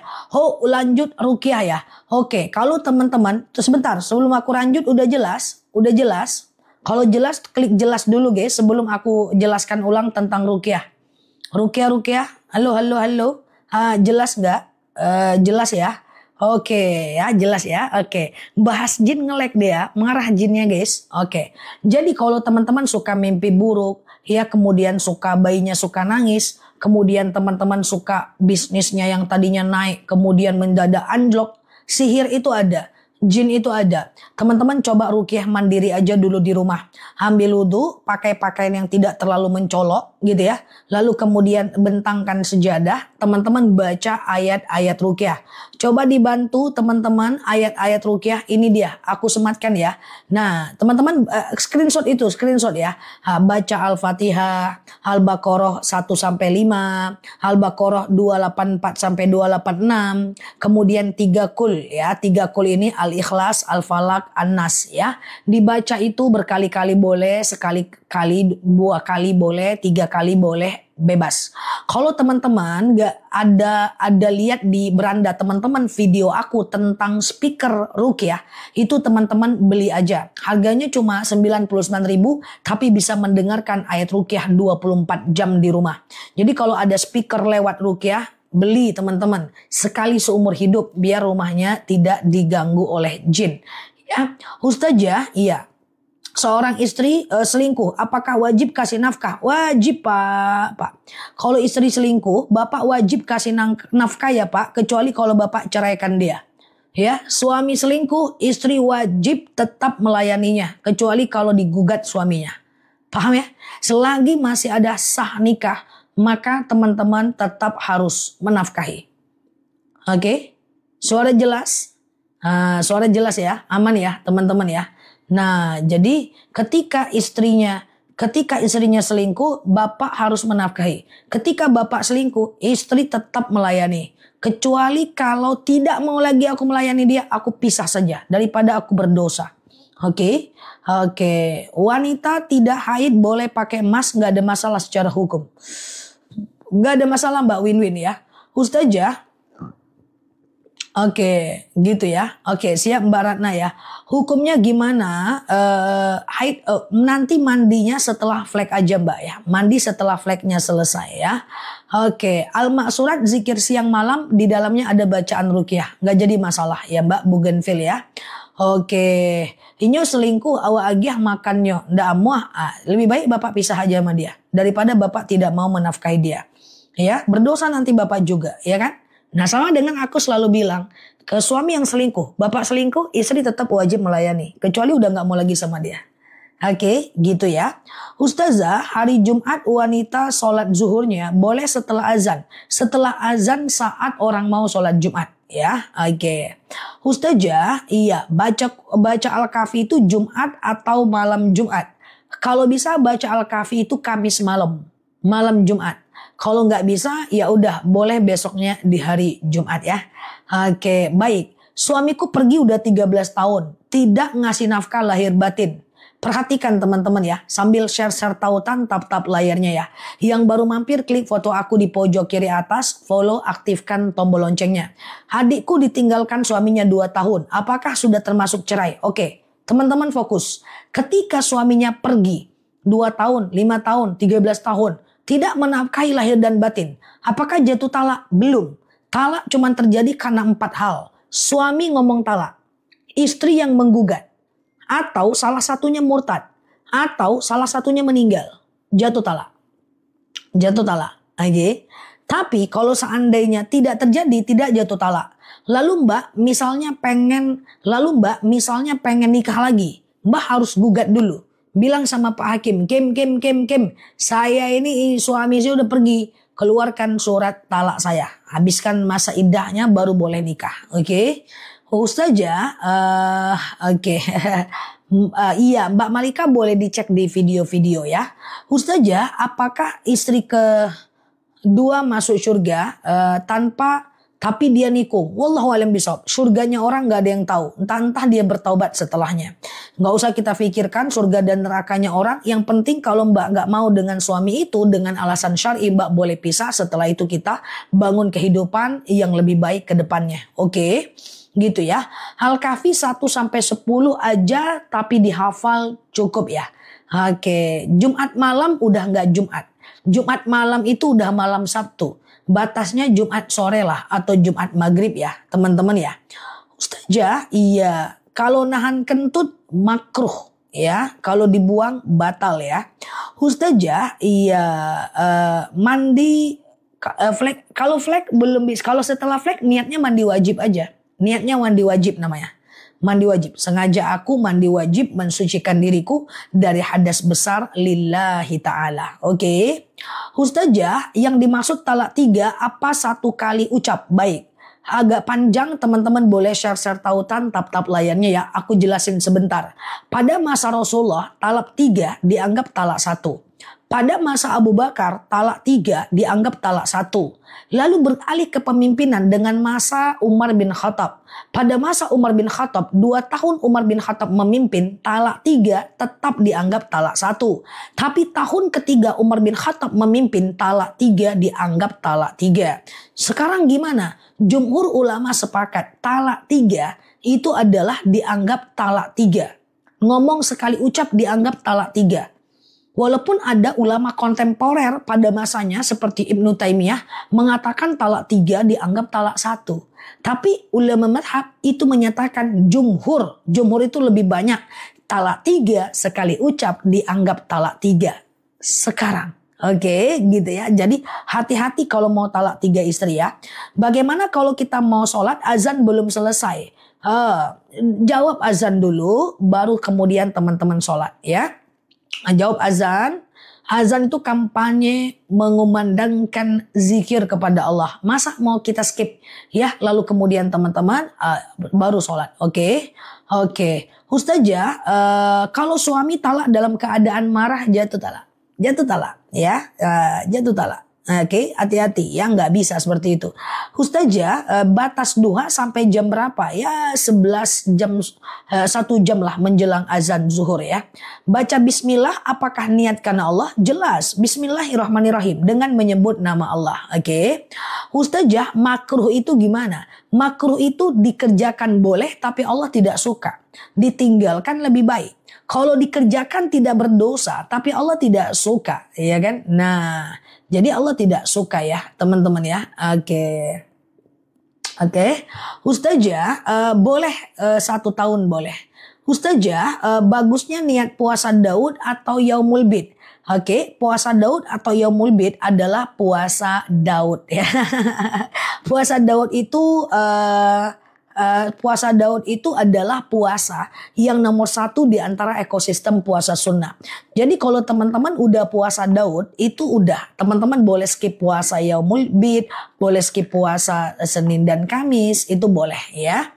Lanjut ruqyah ya. Oke, kalau teman-teman, sebentar sebelum aku lanjut udah jelas? Udah jelas? Kalau jelas klik jelas dulu guys sebelum aku jelaskan ulang tentang ruqyah. Ruqyah. Halo. Jelas nggak? Jelas ya. Oke ya, jelas ya. Oke, bahas jin nge-lag dia, mengarah jinnya guys. Oke, jadi kalau teman-teman suka mimpi buruk, ya kemudian suka bayinya suka nangis, kemudian teman-teman suka bisnisnya yang tadinya naik, kemudian mendadak anjlok, sihir itu ada. Jin itu ada. Teman-teman coba ruqyah mandiri aja dulu di rumah. Ambil wudu, pakai pakaian yang tidak terlalu mencolok gitu ya. Lalu kemudian bentangkan sejadah, teman-teman baca ayat-ayat ruqyah. Coba dibantu teman-teman ayat-ayat ruqyah ini dia. Aku sematkan ya. Nah, teman-teman screenshot ya. Baca Al-Fatihah, Al-Baqarah 1 sampai 5, Al-Baqarah 284 sampai 286, kemudian 3 kul ya. 3 kul ini Al-Ikhlas, Al-Falaq, An-Nas ya. Dibaca itu berkali-kali boleh, sekali-kali, 2 kali boleh, 3 kali boleh, bebas. Kalau teman-teman gak ada lihat di beranda teman-teman video aku tentang speaker ruqyah, itu teman-teman beli aja. Harganya cuma 99.000 tapi bisa mendengarkan ayat ruqyah 24 jam di rumah. Jadi kalau ada speaker lewat ruqyah, beli teman-teman sekali seumur hidup biar rumahnya tidak diganggu oleh jin. Ya, Ustazah, iya. Seorang istri selingkuh, apakah wajib kasih nafkah? Wajib Pak. Kalau istri selingkuh, Bapak wajib kasih nafkah ya Pak, kecuali kalau Bapak ceraikan dia. Ya, suami selingkuh, istri wajib tetap melayaninya, kecuali kalau digugat suaminya. Paham ya? Selagi masih ada sah nikah, maka teman-teman tetap harus menafkahi. Oke? Suara jelas? Suara jelas ya? Aman ya teman-teman ya? Nah, jadi ketika istrinya selingkuh, bapak harus menafkahi. Ketika bapak selingkuh, istri tetap melayani. Kecuali kalau tidak mau lagi aku melayani dia, aku pisah saja daripada aku berdosa. Oke. Wanita tidak haid boleh pakai emas, nggak ada masalah secara hukum. Nggak ada masalah Mbak Win-Win ya. Ustazah, Oke, gitu ya. Oke, siap Mbak Ratna ya. Hukumnya gimana? Nanti mandinya setelah flek aja Mbak ya. Mandi setelah fleknya selesai ya. Oke, al-maksurat zikir siang malam di dalamnya ada bacaan ruqyah. Nggak jadi masalah ya Mbak Bugenvil ya. Oke, inyo selingkuh awak agiah makannya. Ndak amuah. Lebih baik Bapak pisah aja sama dia daripada Bapak tidak mau menafkahi dia. Ya, berdosa nanti Bapak juga, ya kan? Nah, sama dengan aku selalu bilang ke suami yang selingkuh, Bapak selingkuh, istri tetap wajib melayani, kecuali udah nggak mau lagi sama dia. Oke, gitu ya. Ustazah, hari Jumat wanita sholat zuhurnya boleh setelah azan. Setelah azan saat orang mau sholat Jumat. Ya, oke. Ustazah, iya, baca Al-Kahfi itu Jumat atau malam Jumat. Kalau bisa baca Al-Kahfi itu Kamis malam Jumat. Kalau nggak bisa, ya udah boleh besoknya di hari Jumat ya. Oke, baik. Suamiku pergi udah 13 tahun, tidak ngasih nafkah lahir batin. Perhatikan teman-teman ya, sambil share-share tautan tap-tap layarnya ya. Yang baru mampir klik foto aku di pojok kiri atas, follow, aktifkan tombol loncengnya. Adikku ditinggalkan suaminya 2 tahun, apakah sudah termasuk cerai? Oke, teman-teman fokus. Ketika suaminya pergi 2 tahun, 5 tahun, 13 tahun, tidak menafkahi lahir dan batin. Apakah jatuh talak? Belum. Talak cuma terjadi karena 4 hal. Suami ngomong talak. Istri yang menggugat. Atau salah satunya murtad. Atau salah satunya meninggal. Jatuh talak. Jatuh talak. Oke. Tapi kalau seandainya tidak terjadi, tidak jatuh talak. Lalu Mbak misalnya pengen nikah lagi. Mbak harus gugat dulu. Bilang sama Pak Hakim, Kim, saya ini suami saya udah pergi, keluarkan surat talak saya, habiskan masa iddahnya baru boleh nikah, oke? Ustazah, oke. Iya, Mbak Malika boleh dicek di video-video ya. Ustazah, apakah istri kedua masuk surga tapi dia nikung? Wallahu a'lam bishawab. Surganya orang nggak ada yang tahu. Entah dia bertaubat setelahnya. Nggak usah kita pikirkan surga dan nerakanya orang. Yang penting kalau Mbak nggak mau dengan suami itu dengan alasan syar'i, Mbak boleh pisah. Setelah itu kita bangun kehidupan yang lebih baik ke depannya. Oke? Gitu ya. Al-Kahfi 1-10 aja tapi dihafal cukup ya. Oke. Jumat malam udah nggak Jumat. Jumat malam itu udah malam Sabtu. Batasnya Jumat sore lah atau Jumat maghrib ya teman-teman ya. Ustazah, iya kalau nahan kentut makruh ya. Kalau dibuang batal ya. Ustazah, iya mandi flek. Kalau flek belum bisa. Kalau setelah flek niatnya mandi wajib aja. Niatnya mandi wajib namanya. Mandi wajib. Sengaja aku mandi wajib mensucikan diriku dari hadas besar lillahi ta'ala. Oke. Ustazah, yang dimaksud talak 3 apa 1 kali ucap? Baik. Agak panjang teman-teman boleh share-share tautan tap-tap layarnya ya. Aku jelasin sebentar. Pada masa Rasulullah talak 3 dianggap talak 1. Pada masa Abu Bakar, talak 3 dianggap talak 1. Lalu beralih ke pemimpinan dengan masa Umar bin Khattab. Pada masa Umar bin Khattab, 2 tahun Umar bin Khattab memimpin, talak 3 tetap dianggap talak 1. Tapi tahun ketiga Umar bin Khattab memimpin, talak 3 dianggap talak 3. Sekarang gimana? Jumhur ulama sepakat, talak 3 itu adalah dianggap talak 3. Ngomong sekali ucap dianggap talak 3. Walaupun ada ulama kontemporer pada masanya seperti Ibnu Taimiyah mengatakan talak 3 dianggap talak 1. Tapi ulama madhab itu menyatakan jumhur. Jumhur itu lebih banyak. Talak 3 sekali ucap dianggap talak 3. Sekarang. Oke, gitu ya. Jadi hati-hati kalau mau talak 3 istri ya. Bagaimana kalau kita mau sholat azan belum selesai? Jawab azan dulu baru kemudian teman-teman sholat ya. Jawab azan. Azan itu kampanye mengumandangkan zikir kepada Allah. Masa mau kita skip ya? Lalu kemudian teman-teman baru sholat. Oke. Ustazah, kalau suami talak dalam keadaan marah jatuh talak. Jatuh talak ya. Jatuh talak. Oke, hati-hati ya, nggak bisa seperti itu. Ustazah, batas duha sampai jam berapa? Ya 11 jam, 1 jam lah menjelang azan zuhur ya. Baca bismillah, apakah niat karena Allah? Jelas, bismillahirrahmanirrahim dengan menyebut nama Allah. Oke. Ustazah, makruh itu gimana? Makruh itu dikerjakan boleh tapi Allah tidak suka. Ditinggalkan lebih baik. Kalau dikerjakan tidak berdosa tapi Allah tidak suka, ya kan? Nah, jadi Allah tidak suka ya, teman-teman ya. Oke. Oke. Ustazah, boleh 1 tahun boleh. Ustazah, bagusnya niat puasa Daud atau Yaumul Bid? Oke, puasa Daud atau Yaumul Bid adalah puasa Daud ya. Puasa Daud itu puasa Daud itu adalah puasa yang nomor 1 di antara ekosistem puasa sunnah. Jadi kalau teman-teman udah puasa Daud itu udah, teman-teman boleh skip puasa Yaumul Bid, boleh skip puasa Senin dan Kamis, itu boleh ya.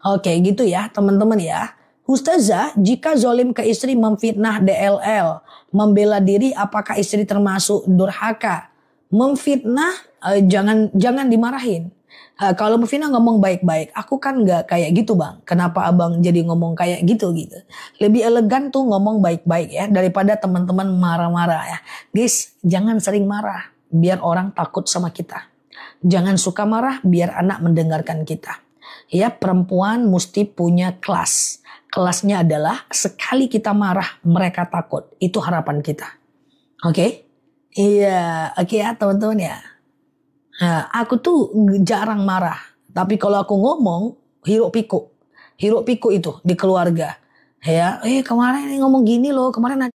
Oke gitu ya teman-teman ya. Ustazah, jika zolim ke istri memfitnah DLL, membela diri, apakah istri termasuk durhaka? Memfitnah jangan dimarahin. Kalau Mufina ngomong baik-baik, aku kan nggak kayak gitu bang. Kenapa abang jadi ngomong kayak gitu? Lebih elegan tuh ngomong baik-baik ya daripada teman-teman marah-marah ya. Guys, jangan sering marah biar orang takut sama kita. Jangan suka marah biar anak mendengarkan kita. Ya, perempuan mesti punya kelas. Kelasnya adalah sekali kita marah mereka takut. Itu harapan kita. Oke? Iya, oke ya teman-teman ya. Nah, aku tuh jarang marah. Tapi kalau aku ngomong, hiruk pikuk. Hiruk pikuk itu di keluarga. Ya, kemarin ngomong gini loh, kemarin